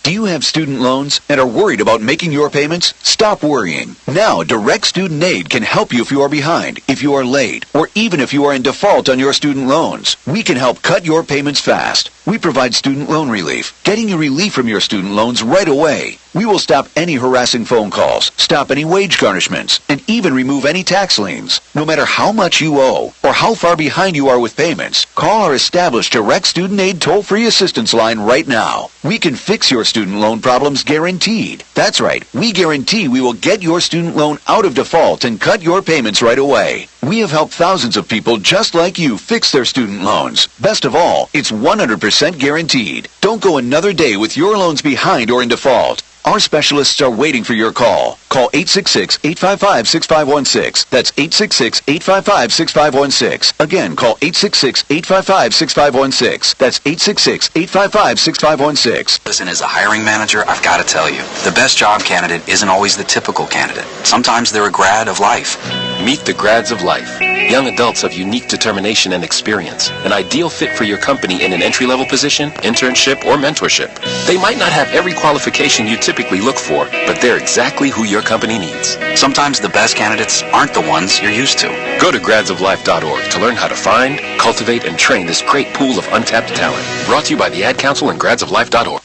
Do you have student loans and are worried about making your payments? Stop worrying. Now, Direct Student Aid can help you if you are behind, if you are late, or even if you are in default on your student loans. We can help cut your payments fast. We provide student loan relief, getting you relief from your student loans right away. We will stop any harassing phone calls, stop any wage garnishments, and even remove any tax liens. No matter how much you owe or how far behind you are with payments, call our established Direct Student Aid toll-free assistance line right now. We can fix your student loan problems guaranteed. That's right, we guarantee we will get your student loan out of default and cut your payments right away. We have helped thousands of people just like you fix their student loans. Best of all, it's 100% guaranteed. Don't go another day with your loans behind or in default. Our specialists are waiting for your call. Call 866-855-6516. That's 866-855-6516. Again, call 866-855-6516. That's 866-855-6516. Listen, as a hiring manager, I've got to tell you, the best job candidate isn't always the typical candidate. Sometimes they're a grad of life. Meet the grads of life. Young adults of unique determination and experience. An ideal fit for your company in an entry-level position, internship, or mentorship. They might not have every qualification you typically look for, but they're exactly who your company needs. Sometimes the best candidates aren't the ones you're used to. Go to gradsoflife.org to learn how to find, cultivate, and train this great pool of untapped talent. Brought to you by the Ad Council and gradsoflife.org.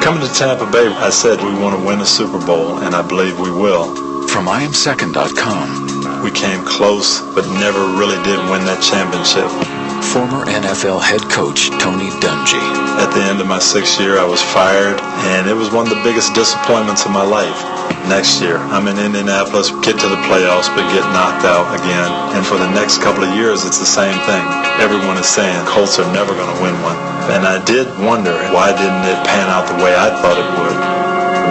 Coming to Tampa Bay, I said we want to win a Super Bowl, and I believe we will. From IamSecond.com. We came close, but never really did win that championship. Former NFL head coach Tony Dungy. At the end of my 6th year, I was fired, and it was one of the biggest disappointments of my life. Next year, I'm in Indianapolis, get to the playoffs, but get knocked out again. And for the next couple of years, it's the same thing. Everyone is saying Colts are never going to win one. And I did wonder, why didn't it pan out the way I thought it would?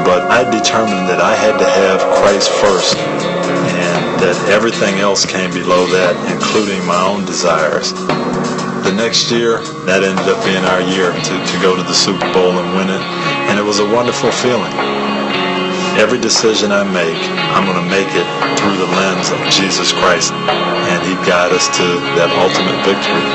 But I determined that I had to have Christ first, and that everything else came below that, including my own desires. The next year, that ended up being our year to go to the Super Bowl and win it, and it was a wonderful feeling. Every decision I make, I'm going to make it through the lens of Jesus Christ, and He guides us to that ultimate victory.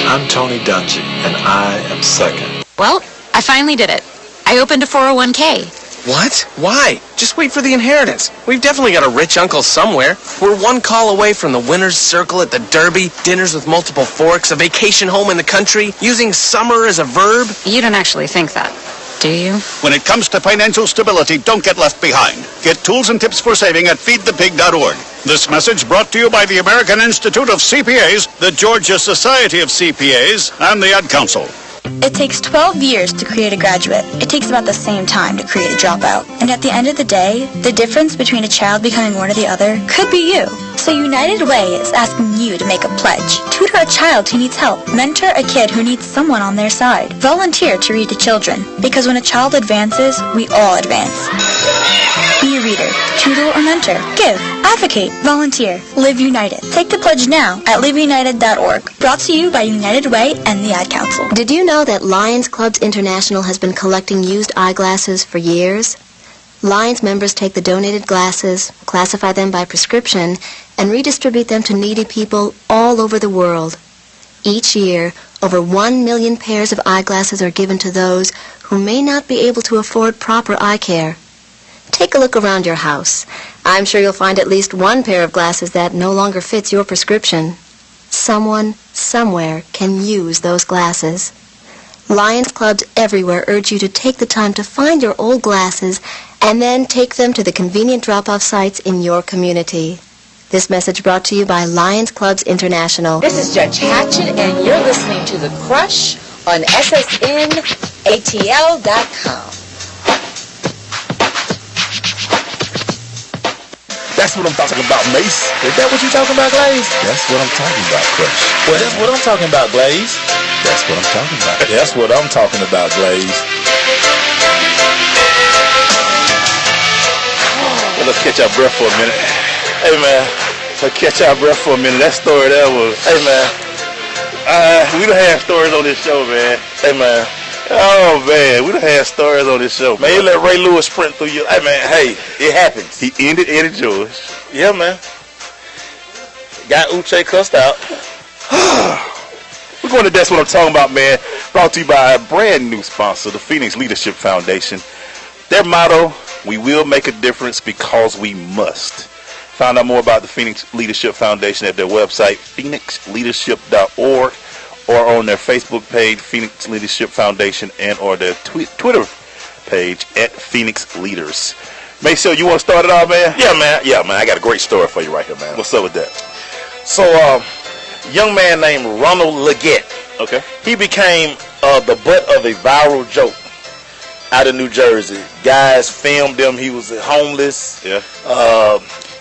I'm Tony Dungy, and I am second. Well, I finally did it. I opened a 401k. What? Why? Just wait for the inheritance. We've definitely got a rich uncle somewhere. We're one call away from the winner's circle at the Derby, dinners with multiple forks, a vacation home in the country, using summer as a verb. You don't actually think that, do you? When it comes to financial stability, don't get left behind. Get tools and tips for saving at feedthepig.org. This message brought to you by the American Institute of CPAs, the Georgia Society of CPAs, and the Ad Council. It takes 12 years to create a graduate. It takes about the same time to create a dropout. And at the end of the day, the difference between a child becoming one or the other could be you. So United Way is asking you to make a pledge. Tutor a child who needs help. Mentor a kid who needs someone on their side. Volunteer to read to children. Because when a child advances, we all advance. Be a reader, tutor or mentor. Give, advocate, volunteer. Live United. Take the pledge now at liveunited.org. Brought to you by United Way and the Ad Council. Did you know that Lions Clubs International has been collecting used eyeglasses for years? Lions members take the donated glasses, classify them by prescription, and redistribute them to needy people all over the world. Each year, over 1 million pairs of eyeglasses are given to those who may not be able to afford proper eye care. Take a look around your house. I'm sure you'll find at least one pair of glasses that no longer fits your prescription. Someone, somewhere, can use those glasses. Lions Clubs everywhere urge you to take the time to find your old glasses and then take them to the convenient drop-off sites in your community. This message brought to you by Lions Clubs International. This is Judge Hatchet, and you're listening to The Crush on SSNATL.com. That's what I'm talking about, Mace. Is that what you're talking about, Glaze? That's what I'm talking about, Crush. Well, that's what I'm talking about, Glaze. That's what I'm talking about. That's what I'm talking about, Glaze. Well, let's catch our breath for a minute. Hey, man. So catch our breath for a minute. That story there was, hey, man. We done have stories on this show, man. Hey, man. Oh, man. We done have stories on this show. Man, you let Ray Lewis sprint through you. Hey, man. Hey, it happens. He ended Eddie George. Yeah, man. Got Uche cussed out. We're going to That's What I'm Talking About, man. Brought to you by a brand new sponsor, the Phoenix Leadership Foundation. Their motto, we will make a difference because we must. Find out more about the Phoenix Leadership Foundation at their website, phoenixleadership.org, or on their Facebook page, Phoenix Leadership Foundation, and or their Twitter page at Phoenix Leaders. Maceo, you want to start it off, man? Yeah, man. I got a great story for you right here, man. What's up with that? So, young man named Ronald Leggett. Okay. He became the butt of a viral joke out of New Jersey. Guys filmed him. He was homeless. Yeah.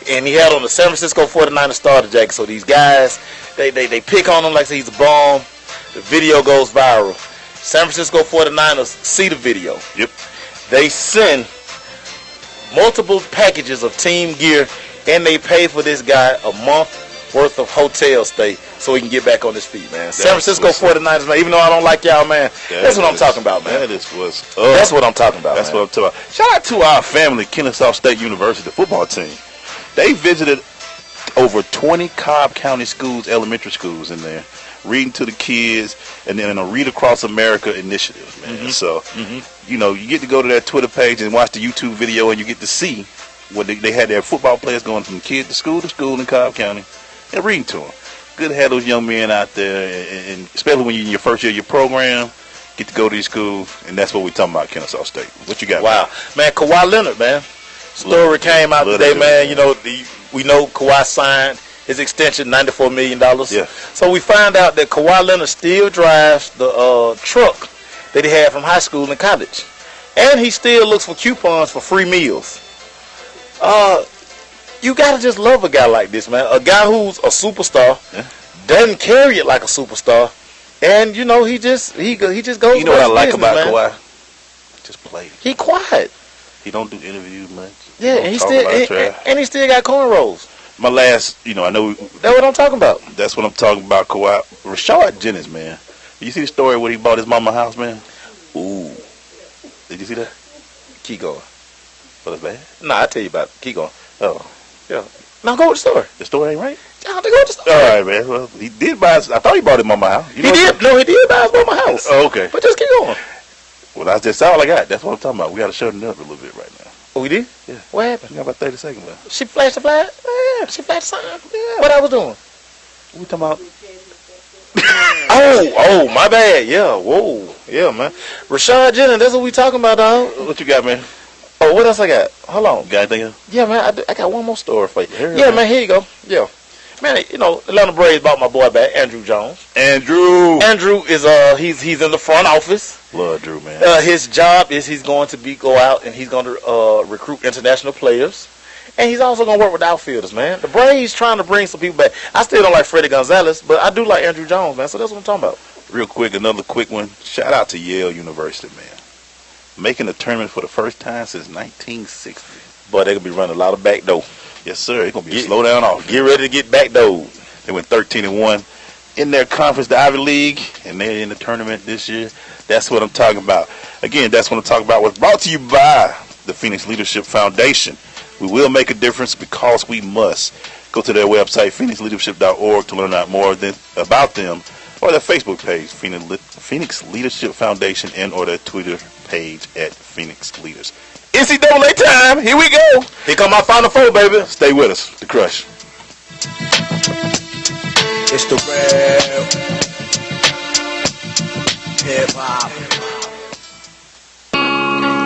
and he had on the San Francisco 49ers starter jacket. So these guys, they pick on him like he's a bum. The video goes viral. San Francisco 49ers see the video. Yep. They send multiple packages of team gear, and they pay for this guy a month worth of hotel stay so he can get back on his feet, man. San Francisco 49ers, man, even though I don't like y'all, man, that's what I'm talking about, man. That's what I'm talking about, That's what I'm talking about. Shout out to our family, Kennesaw State University, the football team. They visited over 20 Cobb County schools, elementary schools in there, reading to the kids, and then a Read Across America initiative, man. So, you know, you get to go to their Twitter page and watch the YouTube video, and you get to see what they had their football players going from kid to school in Cobb County and reading to them. Good to have those young men out there, and especially when you're in your first year of your program, get to go to these schools, and that's what we're talking about, Kennesaw State. What you got? Wow. Man, Kawhi Leonard, man. Story came out today, man. You know, we know Kawhi signed his extension, $94 million. Yeah. So we find out that Kawhi Leonard still drives the truck that he had from high school and college. And he still looks for coupons for free meals. You gotta just love a guy like this, man. A guy who's a superstar, doesn't carry it like a superstar, and you know he just goes. You know what I like about Kawhi? Just play. He quiet. He don't do interviews much. Yeah, and he still got cornrows. My last, you know, I know that's what I'm talking about. That's what I'm talking about, Kawhi. Rashard Jennings, man. Did you see the story where he bought his mama house, man? Ooh. Did you see that? Keep going. What was bad? Nah, I'll tell you about it. Keep going. Oh. Yeah. Now go with the story. The story ain't right? I have to go with the story. All right, man. Well, he did buy his, I thought he bought his mama house. He did. No, he did buy his mama house. Oh, okay. But just keep going. Well, that's all I got. That's what I'm talking about. We got to shut it up a little bit right now. Oh, we did? Yeah. What happened? We got about 30 seconds left. She flashed the flag? Yeah. She flashed something? Yeah. What I was doing? We talking about... oh, my bad. Yeah, whoa. Yeah, man. Rashard Jennings, that's what we talking about, dog. What you got, man? Oh, what else I got? Hold on. Got anything else? Yeah, man, I got one more story for you. Yeah, man, here you go. Yeah. Man, you know, Atlanta Braves bought my boy back, Andrew Jones. Andrew is he's in the front office. Love Drew, man. His job is he's going to go out and he's going to recruit international players. And he's also going to work with outfielders, man. The Braves trying to bring some people back. I still don't like Freddie Gonzalez, but I do like Andrew Jones, man. So that's what I'm talking about. Real quick, another quick one. Shout out to Yale University, man. Making a tournament for the first time since 1960. Boy, they're going to be running a lot of back door. Yes, sir. It's going to be a slow down off. Get ready to get back door. They went 13-1 in their conference, the Ivy League, and they're in the tournament this year. That's what I'm talking about. Again, that's what I'm talking about. Was brought to you by the Phoenix Leadership Foundation. We will make a difference because we must. Go to their website, phoenixleadership.org, to learn out more about them, or their Facebook page, Phoenix Leadership Foundation, and or their Twitter page at Phoenix Leaders. NCAA time. Here we go. Here come my Final Four, baby. Stay with us. The Crush. It's the real hip-hop.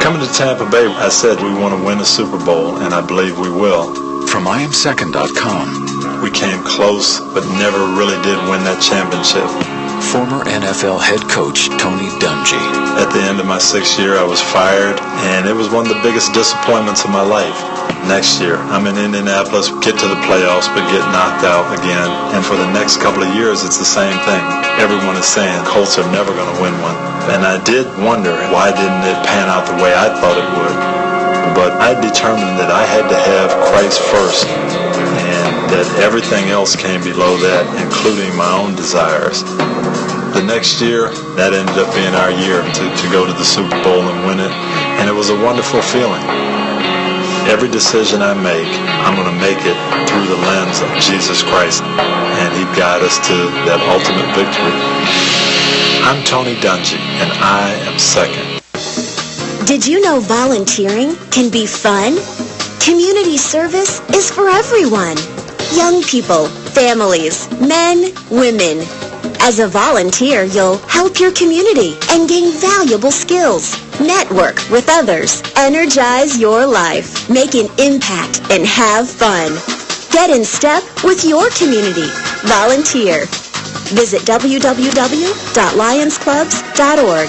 Coming to Tampa Bay, I said we want to win a Super Bowl, and I believe we will. From IamSecond.com. We came close, but never really did win that championship. Former NFL head coach Tony Dungy. At the end of my 6th year, I was fired, and it was one of the biggest disappointments of my life. Next year, I'm in Indianapolis, get to the playoffs, but get knocked out again. And for the next couple of years, it's the same thing. Everyone is saying Colts are never going to win one. And I did wonder, why didn't it pan out the way I thought it would? But I determined that I had to have Christ first, and that everything else came below that, including my own desires. The next year, that ended up being our year to go to the Super Bowl and win it, and it was a wonderful feeling. Every decision I make, I'm going to make it through the lens of Jesus Christ, and He'd guide us to that ultimate victory. I'm Tony Dungy, and I am second. Did you know volunteering can be fun? Community service is for everyone. Young people, families, men, women. As a volunteer, you'll help your community and gain valuable skills. Network with others. Energize your life. Make an impact and have fun. Get in step with your community. Volunteer. Visit www.lionsclubs.org.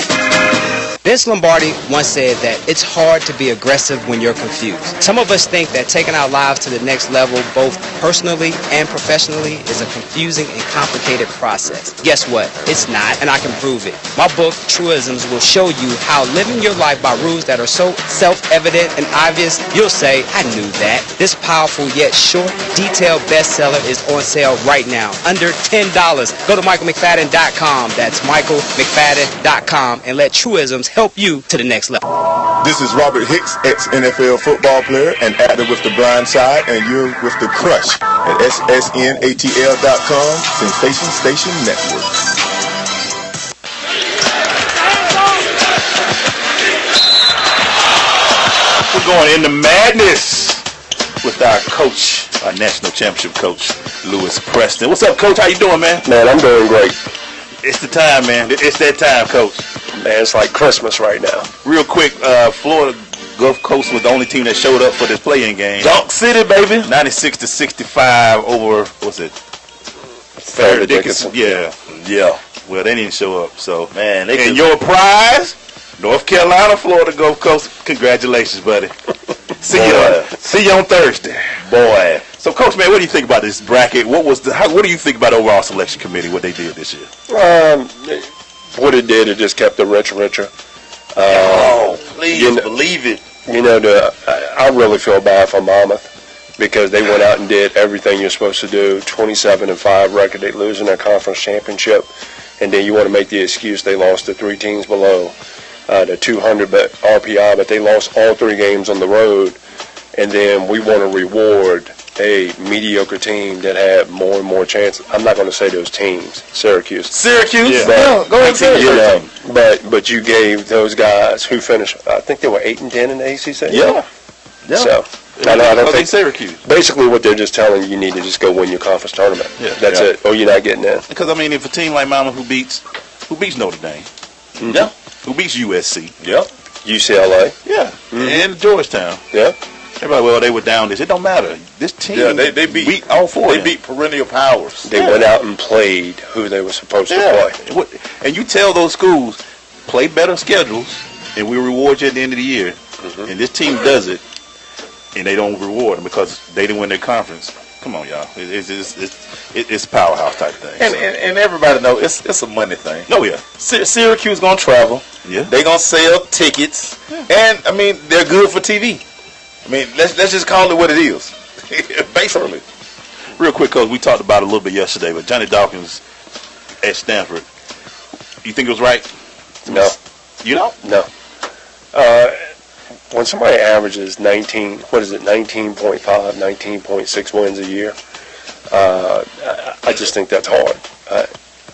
Vince Lombardi once said that it's hard to be aggressive when you're confused. Some of us think that taking our lives to the next level, both personally and professionally, is a confusing and complicated process. Guess what? It's not, and I can prove it. My book, Truisms, will show you how living your life by rules that are so self-evident and obvious, you'll say, I knew that. This powerful yet short, detailed bestseller is on sale right now, under $10. Go to michaelmcfadden.com. That's michaelmcfadden.com, and let Truisms help you to the next level. This is Robert Hicks, ex-NFL football player and actor with The Blind Side, and you're with The Crush at ssnatl.com, Sensation Station Network. We're going into madness with our coach, our national championship coach, Lewis Preston. What's up, Coach? How you doing, man? Man, I'm doing great. It's the time, man. It's that time, Coach. Man, it's like Christmas right now. Real quick, Florida Gulf Coast was the only team that showed up for this play-in game. Dunk City, baby. 96-65 over, what's it? Fair Dickinson. Yeah. Well, they didn't show up, so. Man, and your prize, North Carolina, Florida Gulf Coast. Congratulations, buddy. See you on Thursday. Boy. So, Coach, man, what do you think about this bracket? What do you think about the overall selection committee, what they did this year? What it did, it just kept the rich richer. Please believe it. You know, I really feel bad for Monmouth because they went out and did everything you're supposed to do. 27-5 record, they lose in their conference championship, and then you want to make the excuse they lost to 3 teams below the 200 RPI, but they lost all 3 games on the road, and then we want to reward a mediocre team that had more and more chances. I'm not going to say those teams. Syracuse. Yeah, go ahead and say it. But you gave those guys who finished, I think they were 8-10 in the ACC. Yeah. So I don't think Syracuse. Basically, what they're just telling you need to just go win your conference tournament. Yeah. That's it. Or you're not getting in. Because I mean, if a team like Monmouth who beats Notre Dame, who beats USC, UCLA, and Georgetown, everybody, well, they were down this. It don't matter. This team, they beat all 4. They beat perennial powers. They went out and played who they were supposed to play. And you tell those schools, play better schedules, and we reward you at the end of the year. And this team does it, and they don't reward them because they didn't win their conference. Come on, y'all. It's powerhouse type thing. And everybody knows it's a money thing. Oh, yeah. Syracuse going to travel. Yeah. They're going to sell tickets. And, I mean, they're good for TV. I mean, let's just call it what it is. Basically. Real quick, Coach, we talked about it a little bit yesterday, but Johnny Dawkins at Stanford, you think it was right? No. You don't? No. When somebody averages 19.5, 19.6 wins a year, I just think that's hard. I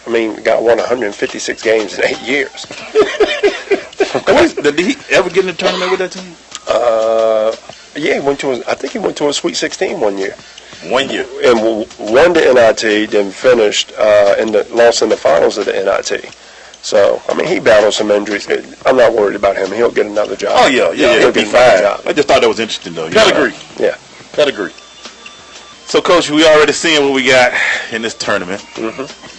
mean, the guy won 156 games in 8 years. Did he ever get in the tournament with that team? Yeah, I think he went to a Sweet 16 one year. 1 year. And won the NIT, then finished lost in the finals of the NIT. So, I mean, he battled some injuries. I'm not worried about him. He'll get another job. Oh, yeah. He'll get another job. I just thought that was interesting, though. Pedigree. Yeah. Pedigree. So, Coach, we already seeing what we got in this tournament.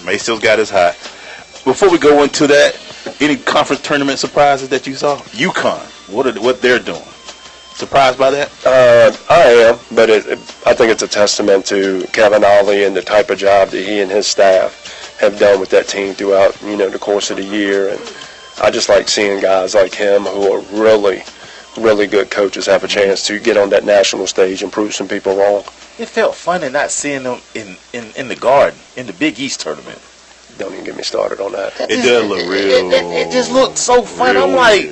Maysill's got us hot. Before we go into that, any conference tournament surprises that you saw? UConn, what they're doing. Surprised by that? I am, but I think it's a testament to Kevin Ollie and the type of job that he and his staff have done with that team throughout, the course of the year. And I just like seeing guys like him who are really, really good coaches have a chance to get on that national stage and prove some people wrong. It felt funny not seeing them in the Garden, in the Big East tournament. Don't even get me started on that. It does look real. It just looked so funny. I'm like,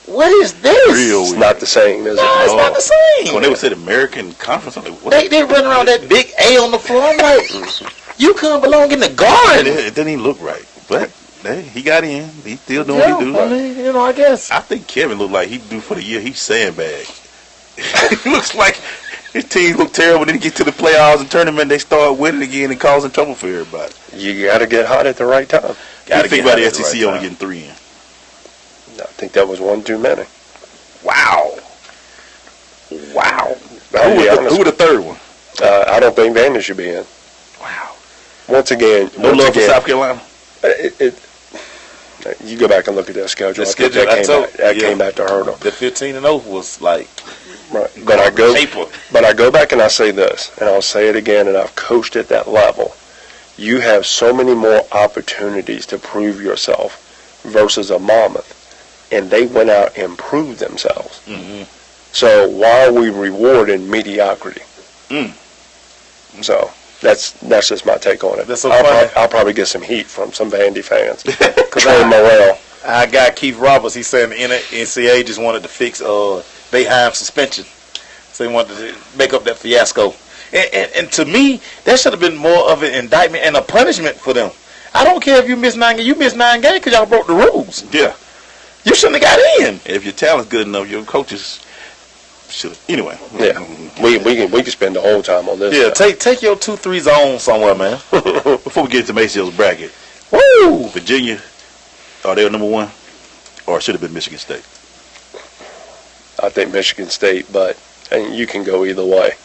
what is this? It's not the same, is it? No, it's not the same. When they would say the American Conference, I'm like, they run around that big A on the floor. I'm like, you couldn't belong in the Garden. It didn't even look right. But he got in. He's still doing what he do. I mean, I guess. I think Kevin looked like he do for the year. He's sandbagged. It looks like his team look terrible. Then he get to the playoffs and tournament, they start winning again and causing trouble for everybody. You got to get hot at the right time. Got to think about the SEC only getting 3 in. I think that was one too many. Wow. Who the third one? I don't think Vandy should be in. Wow. Once again, no love for South Carolina. You go back and look at their schedule. The schedule, that came back to hurt them. The 15-0 was like, right. But I go back and I say this, and I'll say it again, and I've coached at that level. You have so many more opportunities to prove yourself versus a Monmouth, and they went out and proved themselves. Mm-hmm. So why are we rewarding mediocrity? So that's just my take on it. That's so funny. I'll probably get some heat from some Vandy fans. Trey Morrell. Our guy Keith Roberts, he said the NCAA just wanted to fix Boeheim's suspension, so they wanted to make up that fiasco. And to me, that should have been more of an indictment and a punishment for them. I don't care if you missed 9 games. You missed 9 games because y'all broke the rules. Yeah. You shouldn't have got in. If your talent's good enough, your coaches should. Anyway. Yeah. We can spend the whole time on this. Yeah. Take your 2-3 zone somewhere, man. Before we get to Macy's bracket, woo! Virginia, are they number 1, or should have been Michigan State? I think Michigan State, but you can go either way.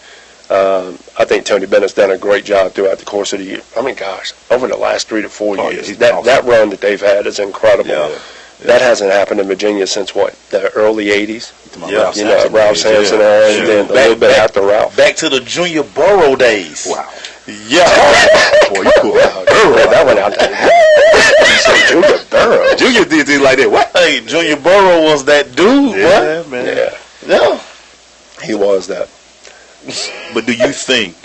I think Tony Bennett's done a great job throughout the course of the year. I mean, gosh, over the last 3 to 4 years, awesome. that run that they've had is incredible. Yeah. That hasn't happened in Virginia since what, the early '80s? Yeah. Ralph Sampson era, and then a little bit after Ralph. Back to the Junior Burrow days. Wow. Yeah. Boy, you cool. That went out there. You said Junior Burrow. Junior did things like that. What? Hey, Junior Burrow was that dude, Yeah, boy. man. Yeah. He was that. But do you think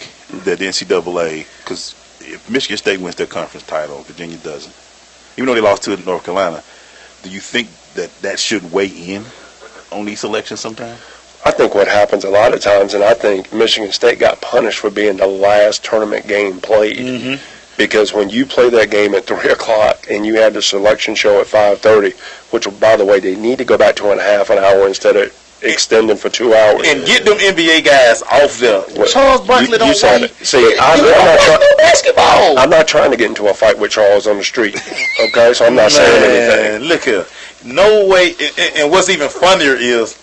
that the NCAA, because if Michigan State wins their conference title, Virginia doesn't, even though they lost to North Carolina, do you think that should weigh in on these selections sometime? I think what happens a lot of times, and I think Michigan State got punished for being the last tournament game played. Mm-hmm. Because when you play that game at 3 o'clock and you had the selection show at 5:30, which, by the way, they need to go back to an hour instead of extending for 2 hours. And get them NBA guys off there. Charles Barkley don't play. See, I'm not trying to get into a fight with Charles on the street. Okay, so I'm not saying anything. Look here. No way. And what's even funnier is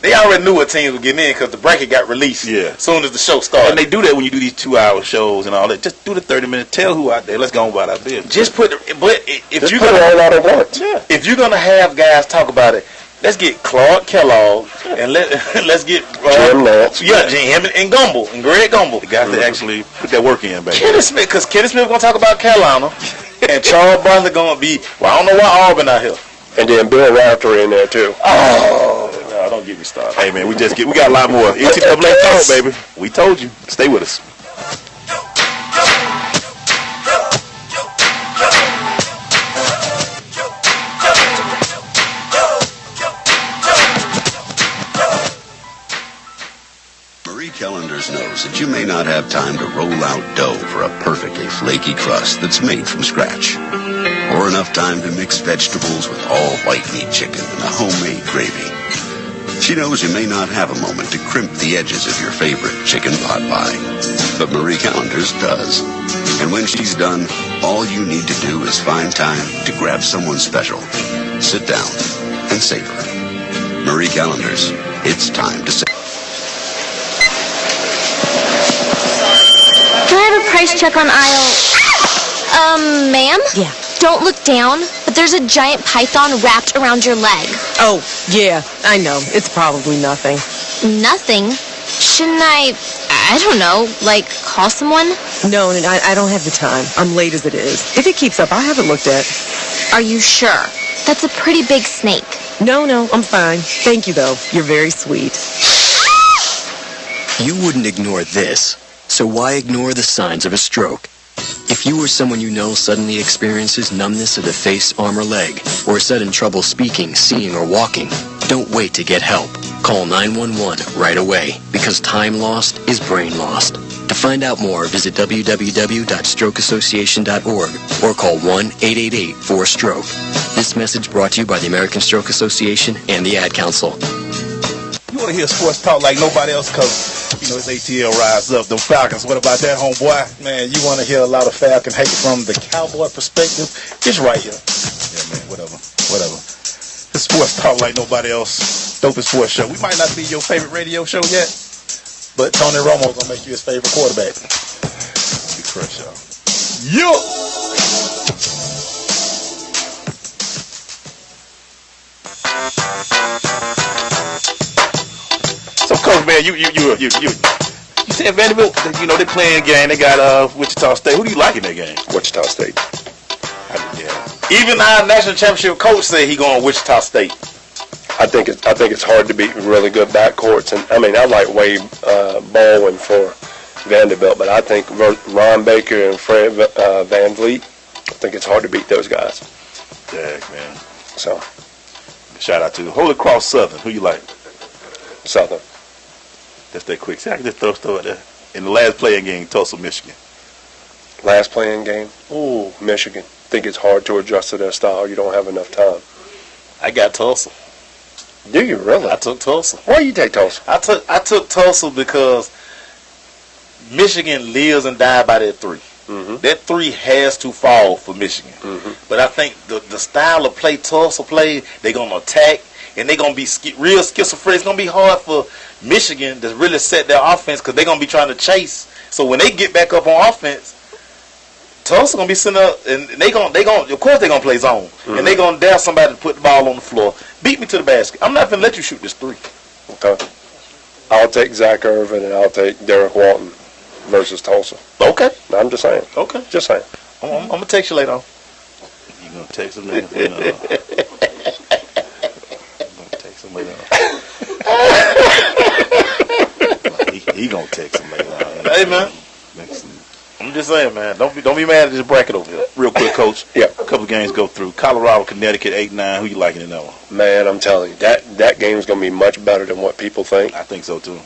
they already knew what teams were getting in because the bracket got released as soon as the show started. And they do that when you do these 2-hour shows and all that. Just do the 30-minute. Tell who out there. Let's go on about our business. Just put it. But if Just you're put it all out at once. If you're gonna have guys talk about it, let's get Clark Kellogg and let's get Jim Nance. Yeah, Jim and Gumbel and Greg Gumbel. The guys that actually put that work in, baby. Kenny Smith, because Kenny Smith gonna talk about Carolina, and Charles Barkley gonna be. Well, I don't know why Auburn out here. And then Bill Raftery in there too. Oh, no, don't get me started. Hey man, we got a lot more NCAA talk, baby. We told you. Stay with us. Calendars knows that you may not have time to roll out dough for a perfectly flaky crust that's made from scratch, or enough time to mix vegetables with all white meat chicken in a homemade gravy. She knows you may not have a moment to crimp the edges of your favorite chicken pot pie, but Marie Callender's does. And when she's done, all you need to do is find time to grab someone special, sit down, and savor. Marie Callender's, it's time to savor. Can I have a price check on aisle... ma'am? Yeah. Don't look down, but there's a giant python wrapped around your leg. Oh, yeah, I know. It's probably nothing. Nothing? Shouldn't I don't know, like, call someone? No, I don't have the time. I'm late as it is. If it keeps up, I'll have it looked at. Are you sure? That's a pretty big snake. No, I'm fine. Thank you, though. You're very sweet. You wouldn't ignore this. So why ignore the signs of a stroke? If you or someone you know suddenly experiences numbness of the face, arm, or leg, or sudden trouble speaking, seeing, or walking, don't wait to get help. Call 911 right away, because time lost is brain lost. To find out more, visit www.strokeassociation.org or call 1-888-4STROKE. This message brought to you by the American Stroke Association and the Ad Council. You want to hear sports talk like nobody else because, you know, it's ATL Rise Up. The Falcons, what about that, homeboy? Man, you want to hear a lot of Falcon hate from the Cowboy perspective? It's right here. Yeah, man, whatever. The sports talk like nobody else. Dopest sports show. We might not be your favorite radio show yet, but Tony Romo's going to make you his favorite quarterback. Be crushed, y'all. Yo! Coach, man, you said Vanderbilt, you know, they playing a game. They got Wichita State. Who do you like in that game? Wichita State. Even our national championship coach said he going Wichita State. I think it's hard to beat really good backcourts, and I mean I like Wade Baldwin for Vanderbilt, but I think Ron Baker and Fred Van Vliet, I think it's hard to beat those guys. Dang, man. So, shout out to Holy Cross Southern. Who you like? Southern. Just that quick. See, I can just throw it there. In the last playing game, Tulsa, Michigan. Last playing game? Ooh, Michigan. Think it's hard to adjust to their style. You don't have enough time. I got Tulsa. Do you really? I took Tulsa. Why you take Tulsa? I took Tulsa because Michigan lives and dies by that three. Mm-hmm. That three has to fall for Michigan. Mm-hmm. But I think the style of play Tulsa play, they're going to attack, and they're going to be real schizophrenic. It's going to be hard for Michigan to really set their offense because they're going to be trying to chase. So when they get back up on offense, Tulsa going to be sitting up, and of course they're going to play zone. Mm-hmm. And they're going to dare somebody to put the ball on the floor. Beat me to the basket. I'm not going to let you shoot this three. Okay. I'll take Zach Irvin, and I'll take Derek Walton versus Tulsa. Okay. I'm just saying. Okay. Just saying. I'm going to text you later on. You going to text him later? I'm going to text him later on. He going to text him later on. Hey, man. I'm just saying, man. Don't be mad at this bracket over here. Real quick, Coach. Yeah. A couple of games go through. Colorado, Connecticut, 8-9. Who you liking in that one? Man, I'm telling you, that game is going to be much better than what people think. I think so, too.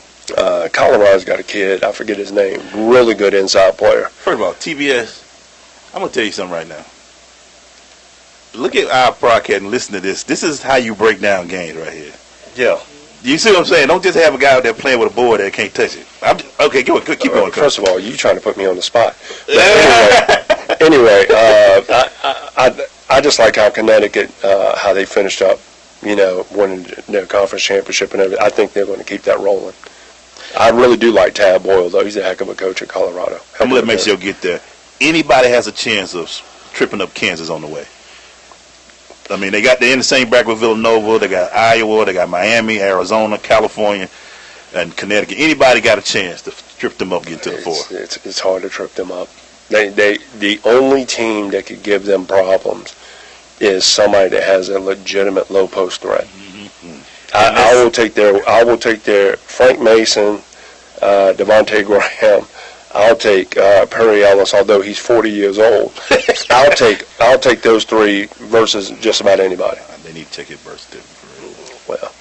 Colorado's got a kid, I forget his name, really good inside player. First of all, TBS, I'm going to tell you something right now. Look at our broadcast and listen to this. This is how you break down games right here. Yeah. You see what I'm saying? Don't just have a guy out there playing with a board that can't touch it. Okay, keep going. First of all, you trying to put me on the spot. Anyway, I just like how Connecticut, how they finished up, winning their conference championship and everything. I think they're going to keep that rolling. I really do like Tad Boyle, though. He's a heck of a coach at Colorado. I'm going to let Maceo get there. Anybody has a chance of tripping up Kansas on the way. I mean, they're in the same bracket with Villanova. They got Iowa. They got Miami, Arizona, California, and Connecticut. Anybody got a chance to trip them up, get to the four? It's hard to trip them up. The only team that could give them problems is somebody that has a legitimate low post threat. Mm-hmm. I will take their Frank Mason, Devontae Graham. I'll take Perry Ellis, although he's 40 years old. I'll take those three versus just about anybody. They need to check it versus different. Well,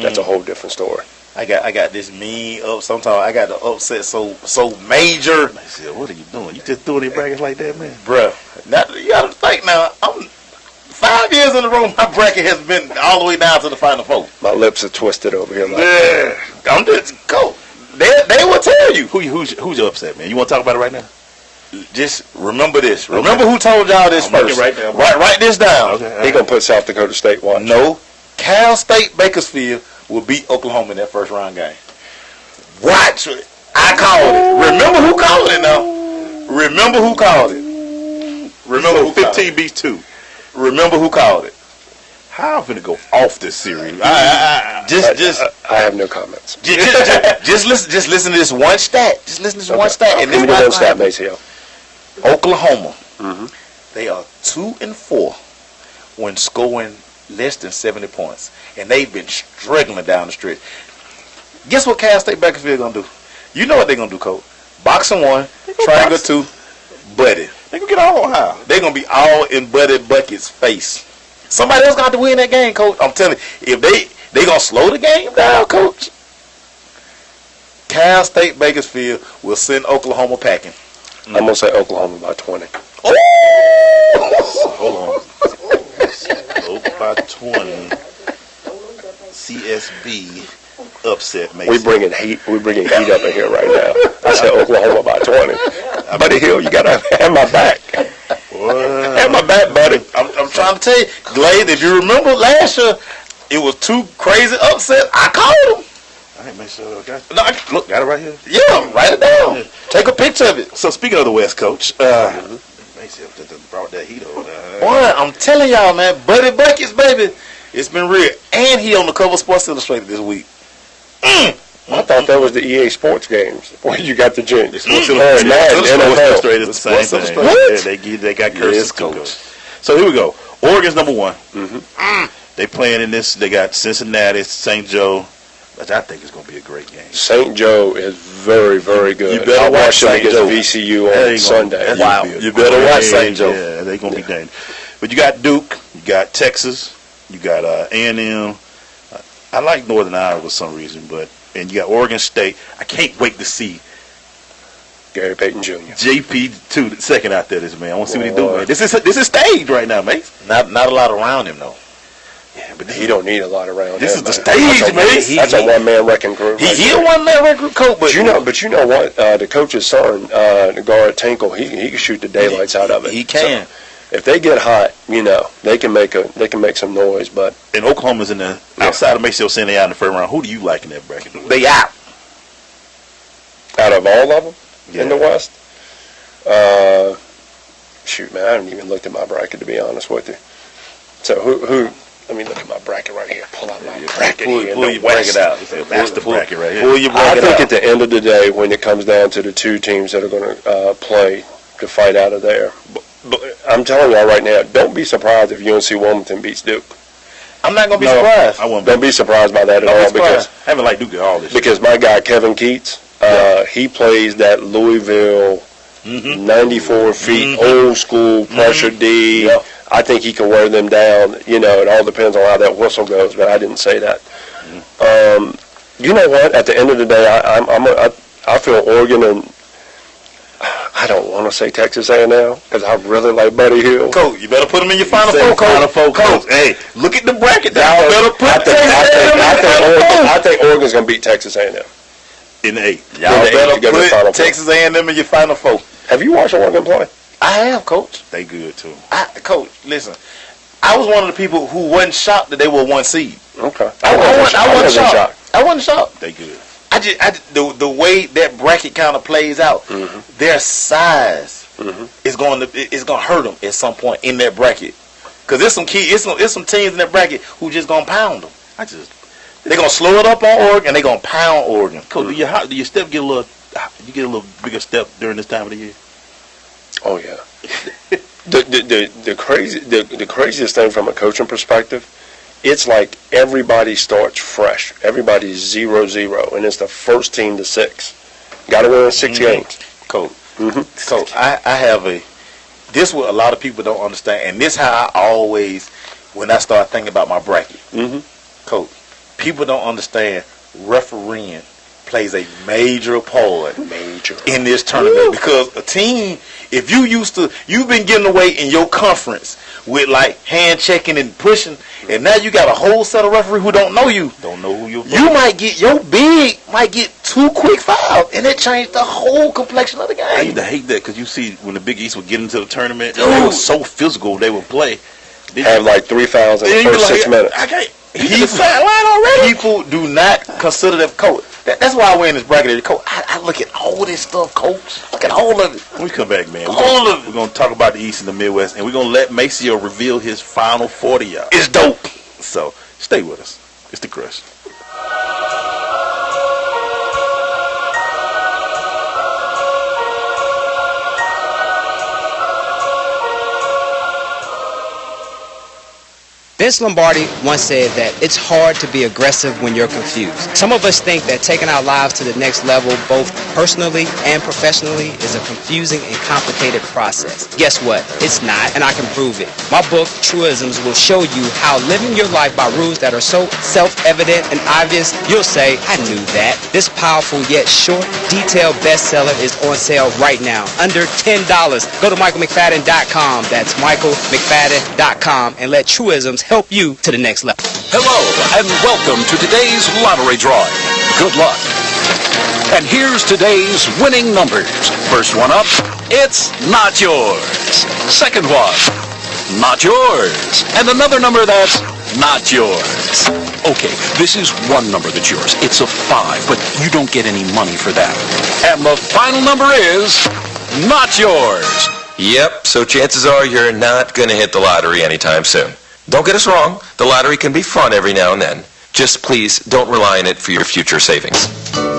that's a whole different story. I got this mean up. Sometimes I got the upset so major. What are you doing? You just doing your brackets like that, man? Bruh, now you gotta think now. I'm 5 years in a row. My bracket has been all the way down to the Final Four. My lips are twisted over here. I'm just go. They will tell you. Who's your upset, man? You want to talk about it right now? Just remember this. Okay. Remember who told y'all this first. Right now. Write this down. Okay. He gonna put South Dakota State one. No, Cal State Bakersfield will beat Oklahoma in that first round game. Watch it. I called it. Remember who called it now. Remember who called it. Remember who 15 beats 2. Remember who called it. How I'm finna go off this series? I have no comments. Just listen to this one stat. Just listen to this one stat. And give me the one stat, Maceo. Oklahoma. Mm-hmm. They are 2-4 when scoring less than 70 points, and they've been struggling down the stretch. Guess what Cal State Bakersfield gonna do? You know what they're gonna do, Coach. Boxing 1, triangle 2, Buddy. They gonna get all on how? They're gonna be all in Buddy Bucket's face. Somebody else got to win that game, Coach. I'm telling you, if they gonna slow the game down, Coach. Cal State Bakersfield will send Oklahoma packing. I'm gonna say Oklahoma by 20. Oh! Hold on. By 20. CSB upset, Mason. We bringing heat up in here right now. I said Oklahoma by 20. Buddy Hill, you gotta have my back. Have my back, buddy. I'm trying to tell you, Glade, if you remember last year, it was 2 crazy upsets. I called them. I ain't make sure I got it. No, look, got it right here. Yeah, write it down. Take a picture of it. So speaking of the West, Coach, brought that heat over there. Boy, I'm telling y'all, man, Buddy Buckets, baby, it's been real. And he on the cover of Sports Illustrated this week. I'm thought that was the EA Sports games where you got the gin. Sports Illustrated is the same thing. What? Yeah, they got curses too. So here we go. Oregon's number one. They playing in this. They got Cincinnati, St. Joe, which I think is going to be a great game. St. Joe is very, very good. You better watch them St. against Joe. VCU on Sunday. Wow. You better watch St. Joe. Yeah, they're going to be dangerous. But you got Duke, you got Texas, you got A&M. I like Northern Iowa for some reason, and you got Oregon State. I can't wait to see Gary Payton Jr. JP2 the second out there. This man, I want to see what he do, man. This is stage right now, mate. Not a lot around him though. Yeah, but he don't need a lot around him. This is the stage, man. That's a one-man wrecking crew. He a one-man wrecking crew, but you know what? The coach's son, the guard Tinkle, he can shoot the daylights out of it. He can. So, if they get hot, they can make some noise. But and Oklahoma's in the outside of Maceo saying they out in the first round. Who do you like in that bracket? They out. Out of all of them in the West, shoot, man, I haven't even looked at my bracket to be honest with you. So who? Let me look at my bracket right here. Pull out my bracket here. Pull your bracket out. That's the bracket right here. Pull your bracket I think out. at the end of the day, when it comes down to the two teams that are going to play to fight out of there, but I'm telling y'all right now, don't be surprised if UNC Wilmington beats Duke. I'm not going to be surprised. I won't. Don't be surprised by that at all because I haven't liked Duke at all this year. Because my guy Kevin Keats, he plays that Louisville 94 feet old school pressure D. Yep. I think he can wear them down. It all depends on how that whistle goes, but I didn't say that. You know what? At the end of the day, I feel Oregon and I don't want to say Texas A&M because I really like Buddy Hill. Coach, you better put him in your Final Four, Coach. Hey, look at the bracket. Y'all better put I think Oregon's going to beat Texas A&M. In the 8. Y'all better put Texas A&M in your Final Four. Have you watched Oregon play? I have, Coach. They good too. Coach, listen. I was one of the people who wasn't shocked that they were one seed. Okay. I wasn't shocked. I wasn't shocked. They good. The way that bracket kind of plays out, their size is going to hurt them at some point in that bracket. Because there's some teams in that bracket who just gonna pound them. They're gonna slow it up on Oregon and they're gonna pound Oregon. Coach, do your step get a little bigger step during this time of the year? Oh yeah. the craziest thing from a coaching perspective, it's like everybody starts fresh. Everybody's 0-0, and it's the first team to 6. Got to win 6 games. Coach, Coach, I have this what a lot of people don't understand, and this how I always, when I start thinking about my bracket. Coach, people don't understand refereeing plays a major part in this tournament because a team, if you've been getting away in your conference with like hand checking and pushing, and now you got a whole set of referees who don't know you. Don't know who you're. You might get your big might get 2 quick fouls, and it changed the whole complexion of the game. I used to hate that because you see when the Big East would get into the tournament, they were so physical. They would play. Have like 3 fouls in the first 6 minutes. People do not consider that, Coach. That's why I win this bracket. Coach, I look at all this stuff, Coach. Look at all of it. When we come back, man, we're going to talk about the East and the Midwest, and we're going to let Maceo reveal his Final 40 y'all. It's dope. So stay with us. It's the Crush. Vince Lombardi once said that it's hard to be aggressive when you're confused. Some of us think that taking our lives to the next level, both personally and professionally, is a confusing and complicated process. Guess what? It's not, and I can prove it. My book, Truisms, will show you how living your life by rules that are so self-evident and obvious, you'll say, I knew that. This powerful yet short, detailed bestseller is on sale right now, under $10. Go to michaelmcfadden.com. That's michaelmcfadden.com, and let Truisms help you to the next level. Hello, and welcome to today's lottery drawing. Good luck. And here's today's winning numbers. First one up, it's not yours. Second one, not yours. And another number that's not yours. Okay, this is one number that's yours. It's a 5, but you don't get any money for that. And the final number is not yours. Yep, so chances are you're not going to hit the lottery anytime soon. Don't get us wrong, the lottery can be fun every now and then. Just please don't rely on it for your future savings.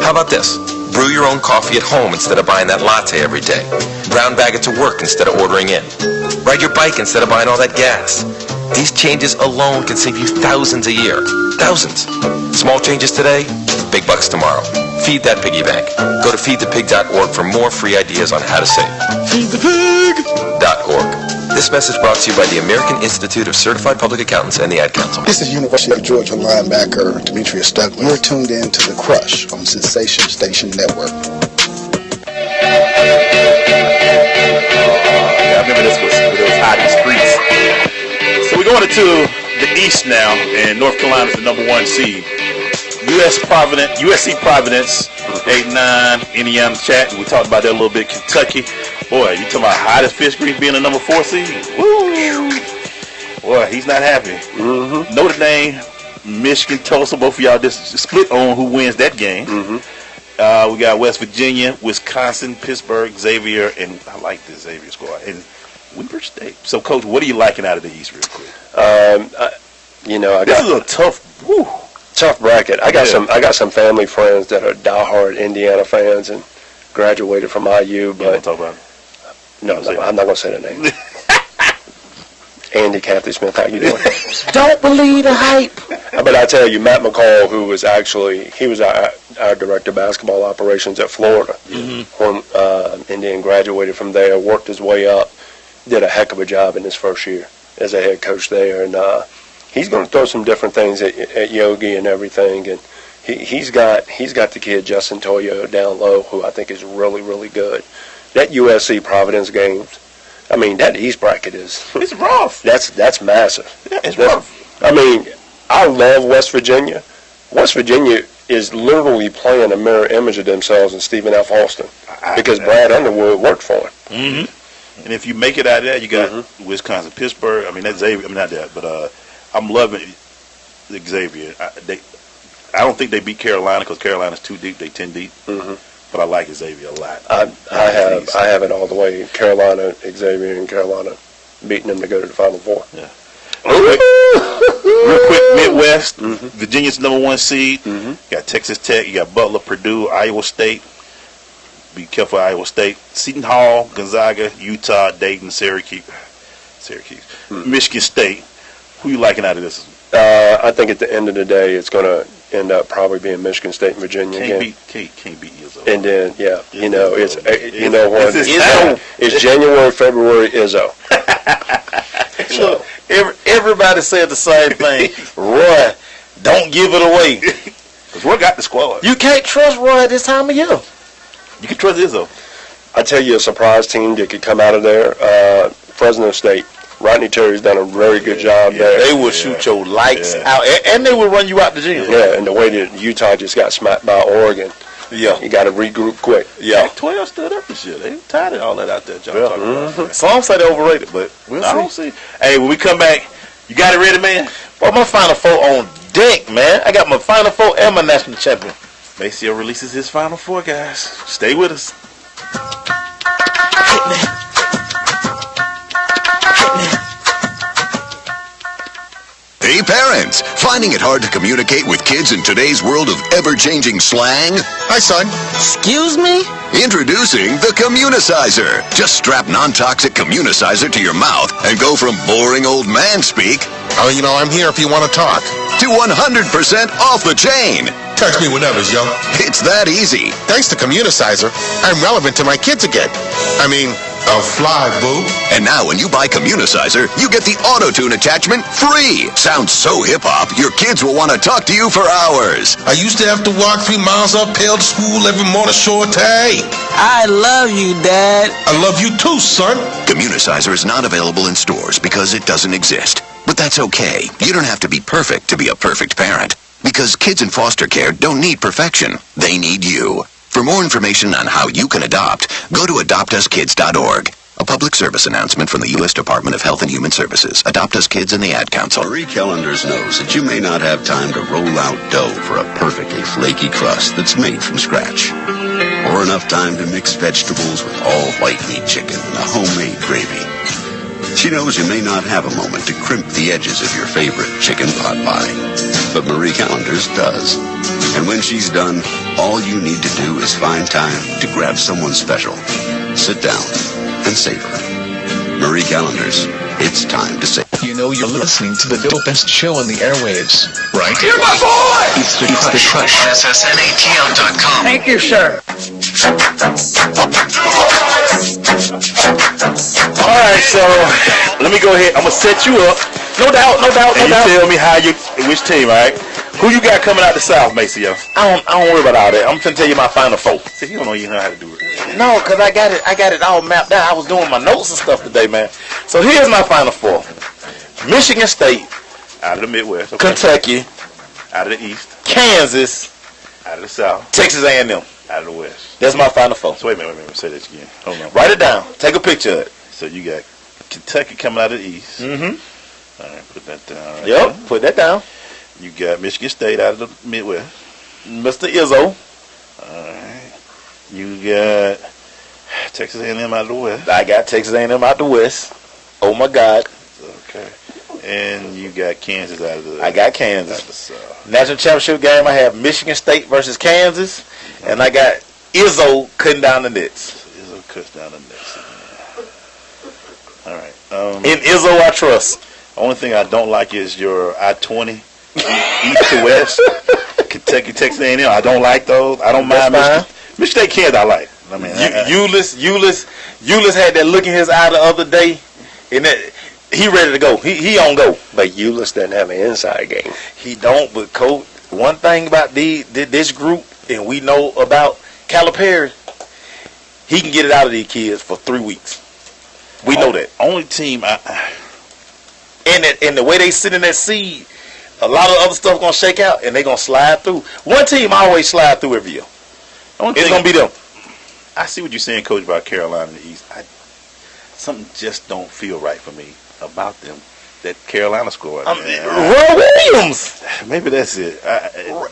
How about this? Brew your own coffee at home instead of buying that latte every day. Brown bag it to work instead of ordering in. Ride your bike instead of buying all that gas. These changes alone can save you thousands a year. Thousands. Small changes today, big bucks tomorrow. Feed that piggy bank. Go to feedthepig.org for more free ideas on how to save. Feedthepig.org. This message brought to you by the American Institute of Certified Public Accountants and the Ad Council. This is University of Georgia linebacker Demetrius Douglas. You're tuned in to The Crush on Sensation Station Network. I remember this was hot in the streets. So we're going into the East now, and North Carolina is the #1 seed. USC Providence, 8-9, Indiana chat. We talked about that a little bit. Kentucky, boy, you talking about hottest fish grease being the #4 seed? Woo! Boy, he's not happy. Mm-hmm. Notre Dame, Michigan, Tulsa, both of y'all just split on who wins that game. Mm-hmm. We got West Virginia, Wisconsin, Pittsburgh, Xavier, and I like this Xavier squad, and Weber State. So, Coach, what are you liking out of the East, real quick? This is a tough bracket. I got some family friends that are diehard Indiana fans and graduated from IU, but talk about it. No, I'm not going to say their name. Andy Cathy Smith, how you doing? Don't believe the hype. But I tell you, Matt McCall, who was our director of basketball operations at Florida, when Indian graduated from there, worked his way up, did a heck of a job in his first year as a head coach there, and he's going to throw some different things at Yogi and everything, and he's got the kid Justin Toyo down low, who I think is really, really good. That USC Providence game, I mean, that East bracket it's rough. That's massive. Yeah, it's rough. I mean, I love West Virginia. West Virginia is literally playing a mirror image of themselves in Stephen F. Austin because Brad Underwood worked for him. Mm-hmm. And if you make it out of that, you got Wisconsin, Pittsburgh. I mean, that's Xavier. I mean, not that, but I'm loving Xavier. I don't think they beat Carolina because Carolina's too deep. They 10 deep. Mm-hmm. But I like Xavier a lot. I have it all the way. Carolina, Xavier, and Carolina beating them to go to the Final Four. Yeah. Real quick, Midwest. Virginia's #1 seed. You got Texas Tech. You got Butler, Purdue, Iowa State. Be careful, Iowa State. Seton Hall, Gonzaga, Utah, Dayton, Syracuse, Michigan State. Who you liking out of this? I think at the end of the day, it's going to end up probably being Michigan State and Virginia again. Can't beat Izzo. And then, it's January, February, Izzo. Look, everybody said the same thing. Roy, don't give it away. Because Roy got the squad. You can't trust Roy at this time of year. You can trust Izzo. I tell you, a surprise team that could come out of there, Fresno State. Rodney Terry's done a very good job there. They will shoot your lights out, and they will run you out the gym. Yeah, and the way that Utah just got smacked by Oregon, you got to regroup quick. Yeah, 12 stood up this year. They tired of all that out there, John. Talking about. Some say they're overrated, but we'll see. I don't see. Hey, when we come back, you got it ready, man? Well, my Final Four on deck, man. I got my Final Four and my national champion. Maceo releases his Final Four, guys. Stay with us. Hit me. Hey parents, finding it hard to communicate with kids in today's world of ever-changing slang? Hi son. Excuse me? Introducing the Communicizer. Just strap non-toxic Communicizer to your mouth and go from boring old man speak, I'm here if you want to talk, to 100% off the chain. Text me whenever, yo. It's that easy. Thanks to Communicizer, I'm relevant to my kids again. Fly, boo. And now when you buy Communicizer, you get the auto-tune attachment free. Sounds so hip-hop, your kids will want to talk to you for hours. I used to have to walk 3 miles uphill to school every morning, short day. I love you, Dad. I love you too, son. Communicizer is not available in stores because it doesn't exist. But that's okay. You don't have to be perfect to be a perfect parent. Because kids in foster care don't need perfection. They need you. For more information on how you can adopt, go to adoptuskids.org. A public service announcement from the U.S. Department of Health and Human Services. Adopt Us Kids and the Ad Council. Marie Callender's knows that you may not have time to roll out dough for a perfectly flaky crust that's made from scratch. Or enough time to mix vegetables with all white meat chicken and a homemade gravy. She knows you may not have a moment to crimp the edges of your favorite chicken pot pie. But Marie Callender's does. And when she's done, All you need to do is find time to grab someone special. Sit down and savor. Marie Callender's It's Time to Savor. You know you're listening to the dopest show on the airwaves, right? You're my boy! It's the Crush. SSNATL.com. Thank you, sir. All right, so let me go ahead. I'm gonna set you up. No doubt. And you tell me which team, all right? Who you got coming out the South, Maceo? I don't worry about all that. I'm finna tell you my final four. See, you don't know how to do it. No, cause I got it all mapped out. I was doing my notes and stuff today, man. So here's my final four: Michigan State, out of the Midwest, okay. Kentucky, out of the East, Kansas, out of the South, Texas A&M, out of the West. That's my final four. So wait a minute. Say that again. Hold on. Write it down. Take a picture of it. So you got Kentucky coming out of the East. Mm-hmm. All right, put that down. Right Yep, there. put that down. You got Michigan State out of the Midwest. Mr. Izzo. All right. You got Texas A&M out of the West. I got Texas A&M out the West. Oh my God. Okay. And you got Kansas out of the. I got Kansas. Out of the South. National championship game. I have Michigan State versus Kansas, and I got Izzo cutting down the nets. Izzo cuts down the nets. All right. In Izzo, I trust. Only thing I don't like is your I-20 east to west. Kentucky, Texas A&M. I don't like those. I don't mind Michigan State, Kansas. I like. I mean, Euless had that look in his eye the other day, and that he ready to go. He on go. But Euless doesn't have an inside game. He don't. But Coach, one thing about this group, and we know about Calipari, he can get it out of these kids for 3 weeks. We know that. Only team and the way they sit in that seed, a lot of other stuff gonna shake out, and they gonna slide through. One team always slide through every year. It's gonna be them. I see what you're saying, Coach, about Carolina in the East. Something just don't feel right for me about them. That Carolina squad. Roy Williams. Maybe that's it.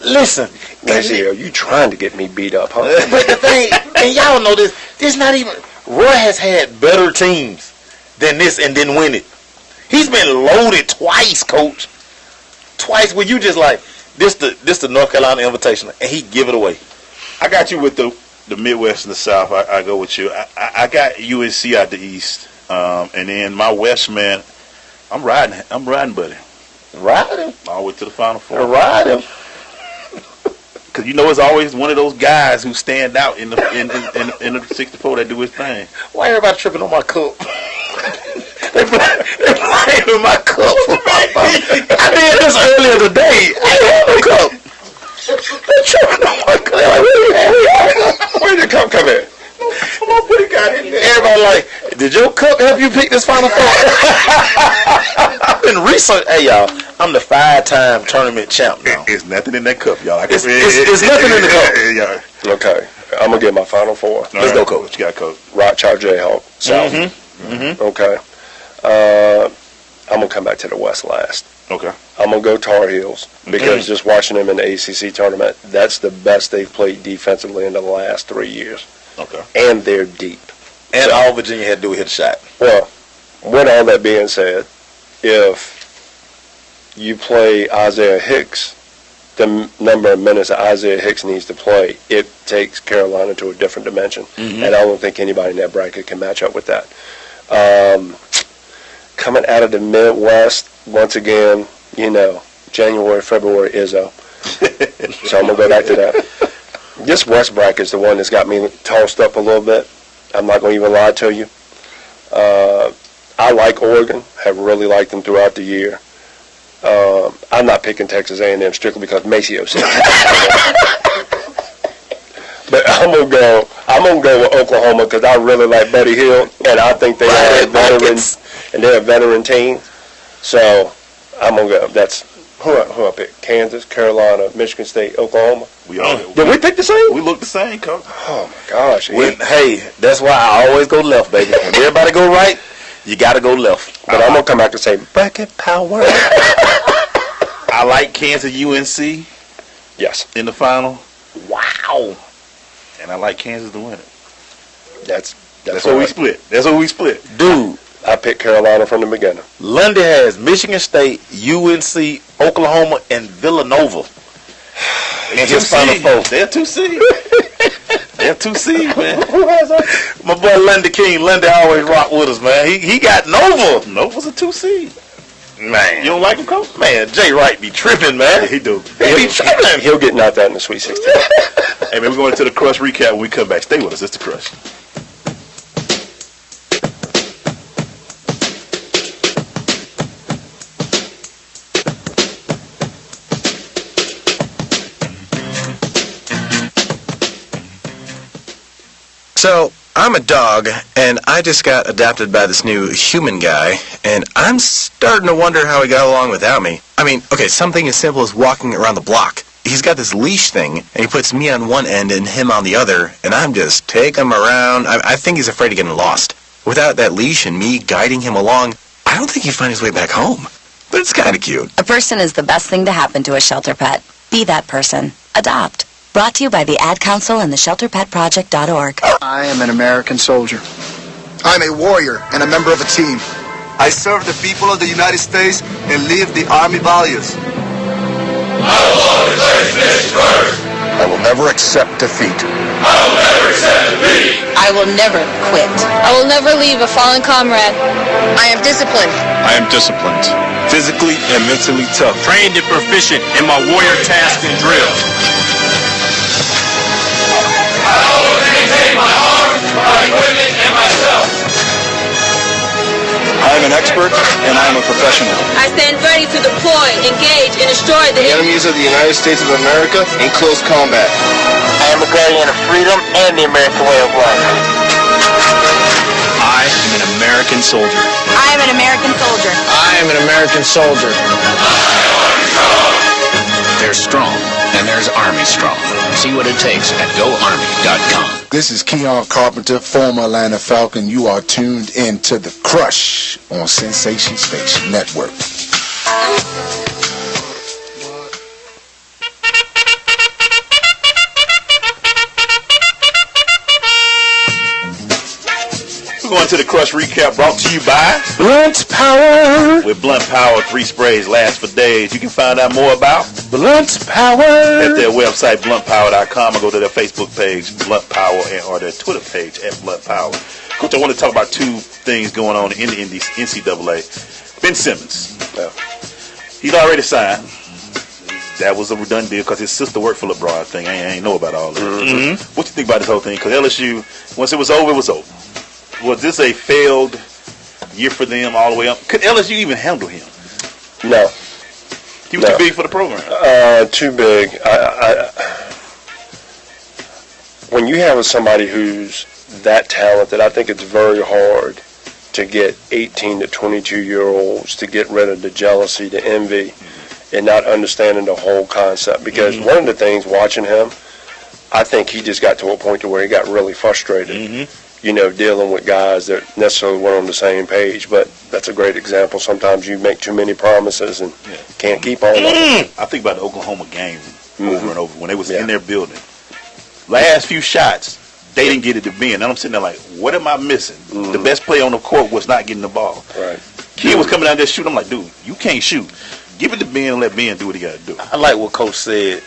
Listen, Maceo, you trying to get me beat up, huh? But the thing, and y'all know this. This not even. Roy has had better teams than this and didn't win it. He's been loaded twice, Coach. Twice where you just like this the North Carolina Invitational, and he give it away. I got you with the Midwest and the South. I go with you. I got UNC out the East, and then my West man. I'm riding, buddy. Ride him all the way to the Final Four. Ride him. Because you know it's always one of those guys who stand out in the 64 that do his thing. Why everybody tripping on my cup? They playing with my cup. I did this earlier today. I had a cup. They tripping on my cup. Like, where did the cup come in? Someone put it got in there. Everybody like, did your cup help you pick this Final Four? I've been researching. Hey y'all, I'm the 5-time tournament champ now. It's nothing in that cup, y'all. It's nothing in the cup. Okay, I'm gonna get my Final Four. Let's go, Coach. What you got, Coach? Rockchart Jayhawk. South. Mm-hmm. Okay. I'm gonna come back to the West last. Okay. I'm gonna go Tar Heels because just watching them in the ACC tournament, that's the best they've played defensively in the last 3 years. Okay. And they're deep. And all Virginia had to do was hit a shot. Well, with all that being said, if you play Isaiah Hicks, the number of minutes that Isaiah Hicks needs to play, it takes Carolina to a different dimension. And I don't think anybody in that bracket can match up with that. Coming out of the Midwest, once again, January, February, Izzo. So I'm going to go back to that. This West bracket is the one that's got me tossed up a little bit. I'm not going to even lie to you. I like Oregon. Have really liked them throughout the year. I'm not picking Texas A&M strictly because Maceo said But I'm gonna go with Oklahoma because I really like Buddy Hield, and I think they are veterans, and they're a veteran team. So I'm gonna go. That's who I pick: Kansas, Carolina, Michigan State, Oklahoma. Did we pick the same? We look the same, Coach. Oh my gosh! Hey, that's why I always go left, baby. When everybody go right, you gotta go left. But I'm gonna come back and say bracket power. I like Kansas UNC. Yes. In the final. Wow. And I like Kansas to win it. That's what we split. That's what we split. Dude, I picked Carolina from the beginning. London has Michigan State, UNC, Oklahoma, and Villanova. in his Final Four. They're 2 seed. They're 2 seed, man. My boy Lundy King. Lundy always rock with us, man. He got Nova. Nova's a 2 seed. Man. You don't like him, Coach? Man, Jay Wright be tripping, man. Yeah, he do. He be tripping. He'll get knocked out in the Sweet 16. Hey, man, we're going to the Crush recap when we come back. Stay with us. It's the Crush. So, I'm a dog, and I just got adopted by this new human guy, and I'm starting to wonder how he got along without me. I mean, okay, something as simple as walking around the block. He's got this leash thing, and he puts me on one end and him on the other, and I'm just taking him around. I think he's afraid of getting lost. Without that leash and me guiding him along, I don't think he'd find his way back home. But it's kind of cute. A person is the best thing to happen to a shelter pet. Be that person. Adopt. Brought to you by the Ad Council and the ShelterPetProject.org. I am an American soldier. I'm a warrior and a member of a team. I serve the people of the United States and live the Army values. I will always place mission first. I will never accept defeat. I will never accept defeat. I will never quit. I will never leave a fallen comrade. I am disciplined. I am disciplined. Physically and mentally tough. Trained and proficient in my warrior tasks and drills. I always maintain my arms, my equipment, and myself. I am an expert and I am a professional. I stand ready to deploy, engage, and destroy the Enemies of the United States of America in close combat. I am a guardian of freedom and the American way of life. I am an American soldier. I am an American soldier. I am an American soldier. There's strong, and there's Army strong. See what it takes at GoArmy.com. This is Keon Carpenter, former Atlanta Falcon. You are tuned in to The Crush on Sensation Station Network. We're going to the Crush recap brought to you by Blunt Power. With Blunt Power, 3 sprays last for days. You can find out more about Blunt Power at their website, bluntpower.com, or go to their Facebook page, Blunt Power, or their Twitter page, at Blunt Power. Coach, I want to talk about 2 things going on in the NCAA. Ben Simmons. He's already signed. That was a done deal because his sister worked for LeBron thing. I ain't know about all that. Mm-hmm. What you think about this whole thing? Because LSU, once it was over, it was over. Was this a failed year for them all the way up? Could LSU even handle him? No. He was too big for the program. Too big. When you have somebody who's that talented, I think it's very hard to get 18 to 22-year-olds to get rid of the jealousy, the envy, and not understanding the whole concept. Because one of the things watching him, I think he just got to a point to where he got really frustrated. You know, dealing with guys that necessarily weren't on the same page. But that's a great example. Sometimes you make too many promises and can't keep all of them. I think about the Oklahoma game over and over when they was in their building. Last few shots, they didn't get it to Ben. And I'm sitting there like, what am I missing? The best player on the court was not getting the ball. Right. Kid was coming out there shooting. I'm like, dude, you can't shoot. Give it to Ben and let Ben do what he got to do. I like what Coach said.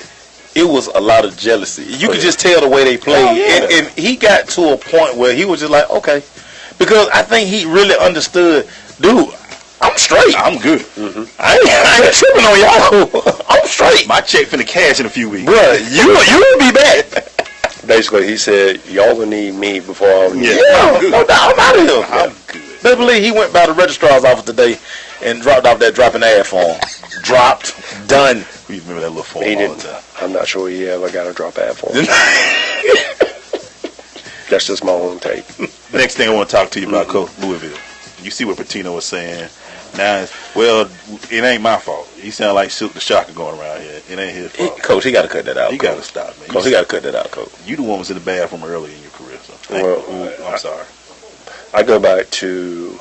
It was a lot of jealousy. You could just tell the way they played. And he got to a point where he was just like, okay. Because I think he really understood, dude, I'm straight. I'm good. I ain't tripping on y'all. I'm straight. My check finna cash in a few weeks. Bruh, you'll be back. Basically, he said, y'all will need me before I need you. No doubt. I'm out of here. I'm good. Better believe he went by the registrar's office today and dropped off that dropping ad form. Dropped. Done. We remember that little form he all didn't. the time. I'm not sure he ever got a drop ad for him. That's just my own take. Next thing I want to talk to you about, Coach Louisville. You see what Patino was saying. Now, well, it ain't my fault. He sound like Silk the Shocker going around here. It ain't his fault. Coach, he got to cut that out. He got to stop, man. Coach, he got to cut that out, Coach. You the one was in the bathroom early in your career. So I'm sorry. I go back to,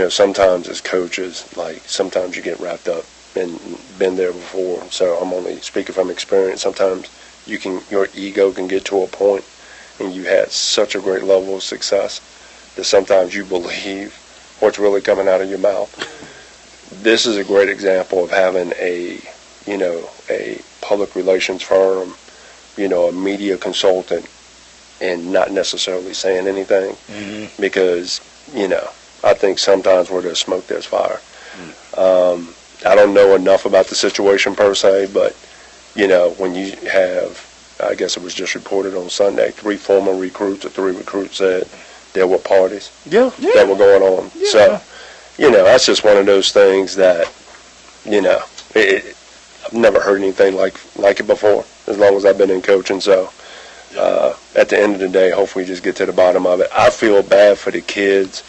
sometimes as coaches, like sometimes you get wrapped up and been there before. So I'm only speaking from experience. Sometimes your ego can get to a point and you had such a great level of success that sometimes you believe what's really coming out of your mouth. This is a great example of having a public relations firm, a media consultant, and not necessarily saying anything, because, I think sometimes where there's smoke, there's fire. I don't know enough about the situation per se, but, when you have, I guess it was just reported on Sunday, 3 former recruits or 3 recruits said there were parties that were going on. Yeah. So, that's just one of those things that, I've never heard anything like it before, as long as I've been in coaching. So, at the end of the day, hopefully we just get to the bottom of it. I feel bad for the kids.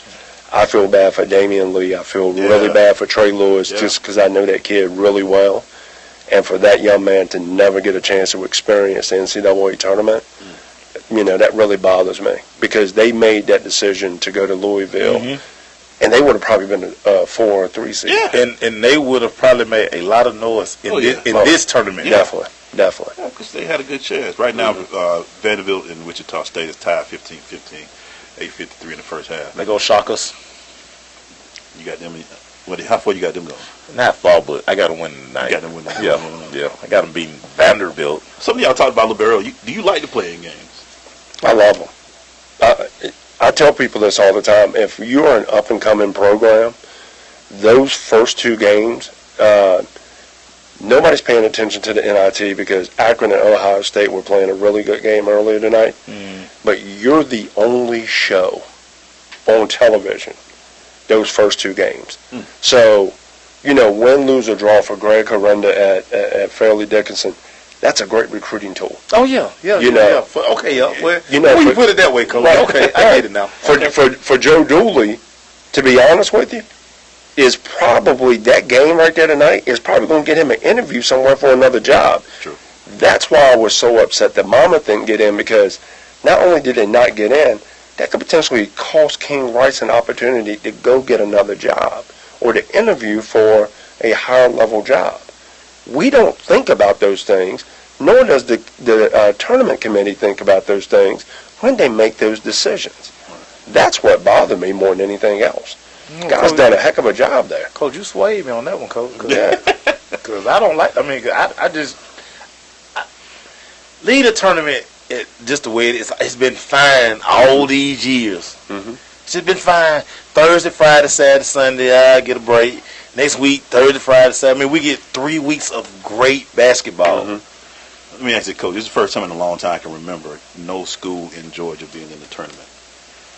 I feel bad for Damian Lee. I feel really bad for Trey Lewis just because I know that kid really well. And for that young man to never get a chance to experience the NCAA tournament, that really bothers me, because they made that decision to go to Louisville, and they would have probably been a 4 or 3 seed. Yeah. And they would have probably made a lot of noise in this tournament. Definitely. Yeah, because they had a good chance. Right now, Vanderbilt and Wichita State is tied 15-15, 8:53 in the first half. They go shock us. You got them. How far you got them going? Not far, but I got them winning tonight. You got them winning. Yeah. I got them beating Vanderbilt. Some of y'all talked about Libero. Do you like to play in games? I love them. I tell people this all the time. If you're an up-and-coming program, those first 2 games, nobody's paying attention to the NIT because Akron and Ohio State were playing a really good game earlier tonight. But you're the only show on television those first 2 games. So, win, lose, or draw for Greg Correnda at Fairleigh Dickinson, that's a great recruiting tool. Oh, yeah. Okay, Well, you put it that way, Coach. Right. Okay, I get it now. For Joe Dooley, to be honest with you, is probably that game right there tonight is probably going to get him an interview somewhere for another job. True. That's why I was so upset that Monmouth didn't get in, because not only did they not get in, that could potentially cost King Rice an opportunity to go get another job or to interview for a higher level job. We don't think about those things, nor does the tournament committee think about those things when they make those decisions. That's what bothered me more than anything else. Guys done a heck of a job there. Coach, you swayed me on that one, Coach. Yeah. Because I don't like, I lead a tournament just the way it is. It's been fine all these years. It's just been fine. Thursday, Friday, Saturday, Sunday, I get a break. Next week, Thursday, Friday, Saturday. We get 3 weeks of great basketball. Let me ask you, Coach, this is the first time in a long time I can remember no school in Georgia being in the tournament.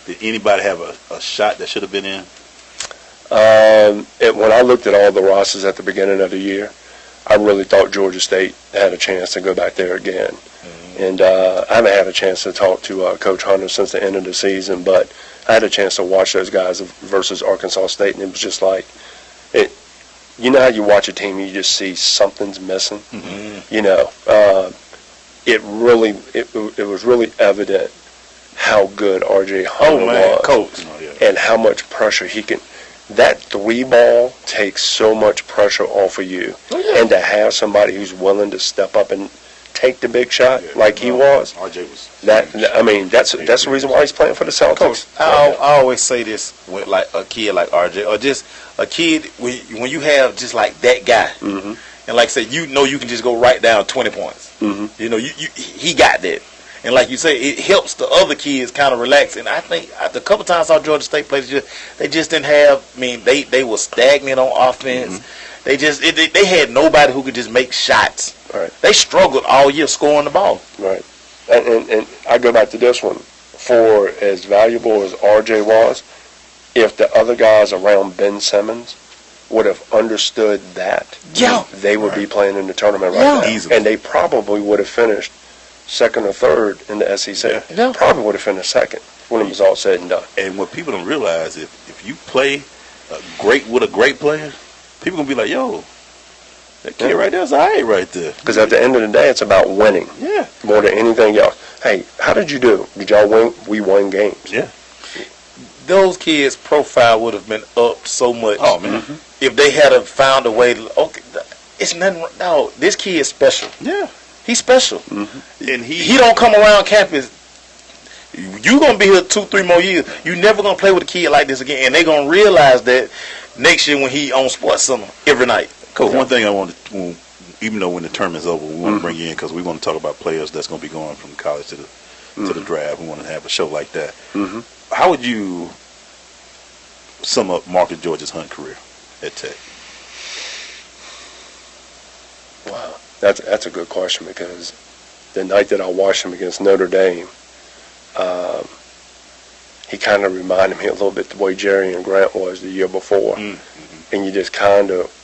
Did anybody have a shot that should have been in? When I looked at all the rosters at the beginning of the year, I really thought Georgia State had a chance to go back there again. And I haven't had a chance to talk to Coach Hunter since the end of the season, but I had a chance to watch those guys versus Arkansas State, and it was just like, you know how you watch a team, you just see something's missing? It was really evident how good R.J. Hunter was, Coach. and how much pressure he can. That 3 ball takes so much pressure off of you, and to have somebody who's willing to step up and take the big shot like he was. RJ was. That's the reason why he's playing for the Celtics. Coach, I always say this with like a kid like RJ, or just a kid when you have just like that guy, and like I said, you can just go right down 20 points. He got that, and like you say, it helps the other kids kind of relax. And I think the couple times I saw Georgia State play, they just didn't have. They were stagnant on offense. They just they had nobody who could just make shots. Right. They struggled all year scoring the ball. Right. And I go back to this one. For as valuable as RJ was, if the other guys around Ben Simmons would have understood that, they would be playing in the tournament right now. Easily. And they probably would have finished second or third in the SEC. Probably would have finished second when it was all said and done. And what people don't realize, if you play with a great player, people going to be like, yo, that kid right there is all right right there. Because at the end of the day, it's about winning. Yeah. More than anything else. Hey, how did you do? Did y'all win? We won games. Yeah. Those kids' profile would have been up so much. Oh, man. If they had found a way to, okay, it's nothing, no, this kid is special. Yeah. He's special. And he don't come around campus. You going to be here 2-3 more years. You never going to play with a kid like this again. And they going to realize that next year when he on Sports Center every night. Coach, one thing I want to, even though when the term is over, we want to bring you in because we want to talk about players that's going to be going from college to the draft. We want to have a show like that. How would you sum up Marcus George's Hunt career at Tech? Wow, that's a good question, because the night that I watched him against Notre Dame, he kind of reminded me a little bit the way Jerry and Grant was the year before. And you just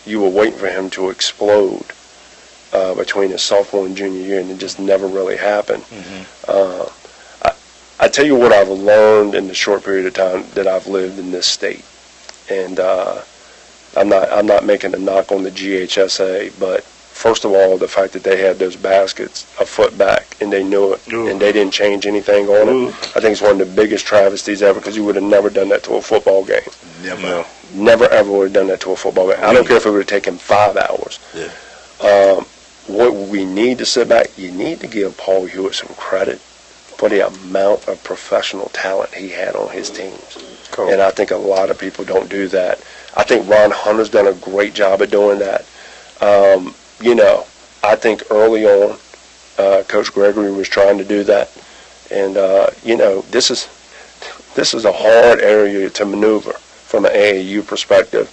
you were waiting for him to explode between his sophomore and junior year, and it just never really happened. I tell you what I've learned in the short period of time that I've lived in this state, and I'm not making a knock on the GHSA, but first of all, the fact that they had those baskets a foot back and they knew it, and they didn't change anything on it, I think it's one of the biggest travesties ever, because you would have never done that to a football game. Never ever would have done that to a football game. I don't care if it would have taken 5 hours. What we need to sit back, you need to give Paul Hewitt some credit for the amount of professional talent he had on his teams. And I think a lot of people don't do that. I think Ron Hunter's done a great job at doing that. I think early on, Coach Gregory was trying to do that. And, this is a hard area to maneuver from an AAU perspective.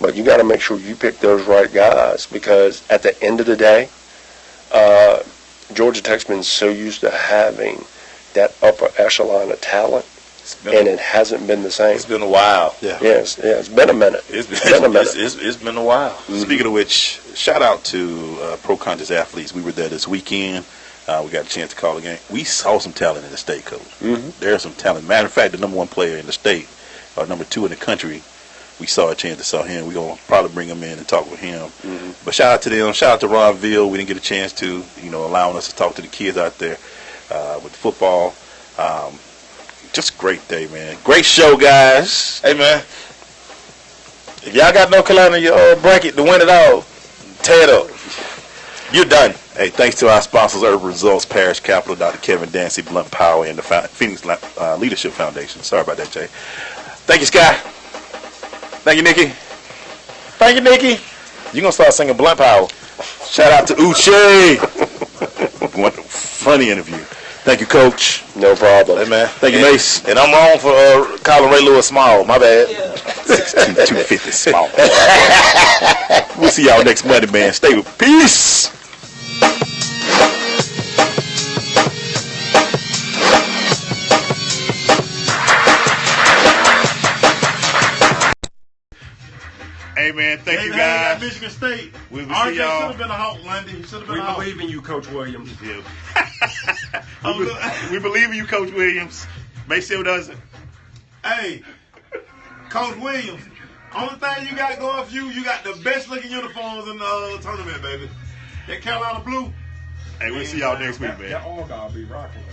But you got to make sure you pick those right guys, because at the end of the day, Georgia Tech's been so used to having that upper echelon of talent, and it hasn't been the same. It's been a while. It's been a minute. It's been a minute. It's been a while. Speaking of which, shout out to Pro Conscious Athletes. We were there this weekend. We got a chance to call the game. We saw some talent in the state, Coach. There's some talent. Matter of fact, the number 1 player in the state, or number 2 in the country, we saw a chance to saw him. We're going to probably bring him in and talk with him. But shout out to them. Shout out to Ronville. We didn't get a chance to, allowing us to talk to the kids out there with football. Just a great day, man. Great show, guys. Hey, man. If y'all got North Carolina in your bracket to win it all, tear it up. You're done. Hey, thanks to our sponsors, Urban Results, Parish Capital, Dr. Kevin Dancy, Blunt Power, and the Phoenix Leadership Foundation. Sorry about that, Jay. Thank you, Sky. Thank you, Nikki. Thank you, Nikki. You're going to start singing Blunt Power. Shout out to Uche. What a funny interview. Thank you, Coach. No problem. Hey, man. Thank you, Mace. And I'm wrong for calling Ray Lewis small. My bad. 6'2", 250 small. We'll see y'all next Monday, man. Stay with peace. Hey, man, thank you, guys. Michigan State. We will see y'all. Should have been a Hawk, Lundy. Should have been a Hawk. We believe in you, Coach Williams. We believe in you, Coach Williams. Mayfield doesn't. Hey, Coach Williams. Only thing you got going for you got the best looking uniforms in the tournament, baby. That Carolina blue. Hey, we'll see y'all next week, man. That all gonna be rocking.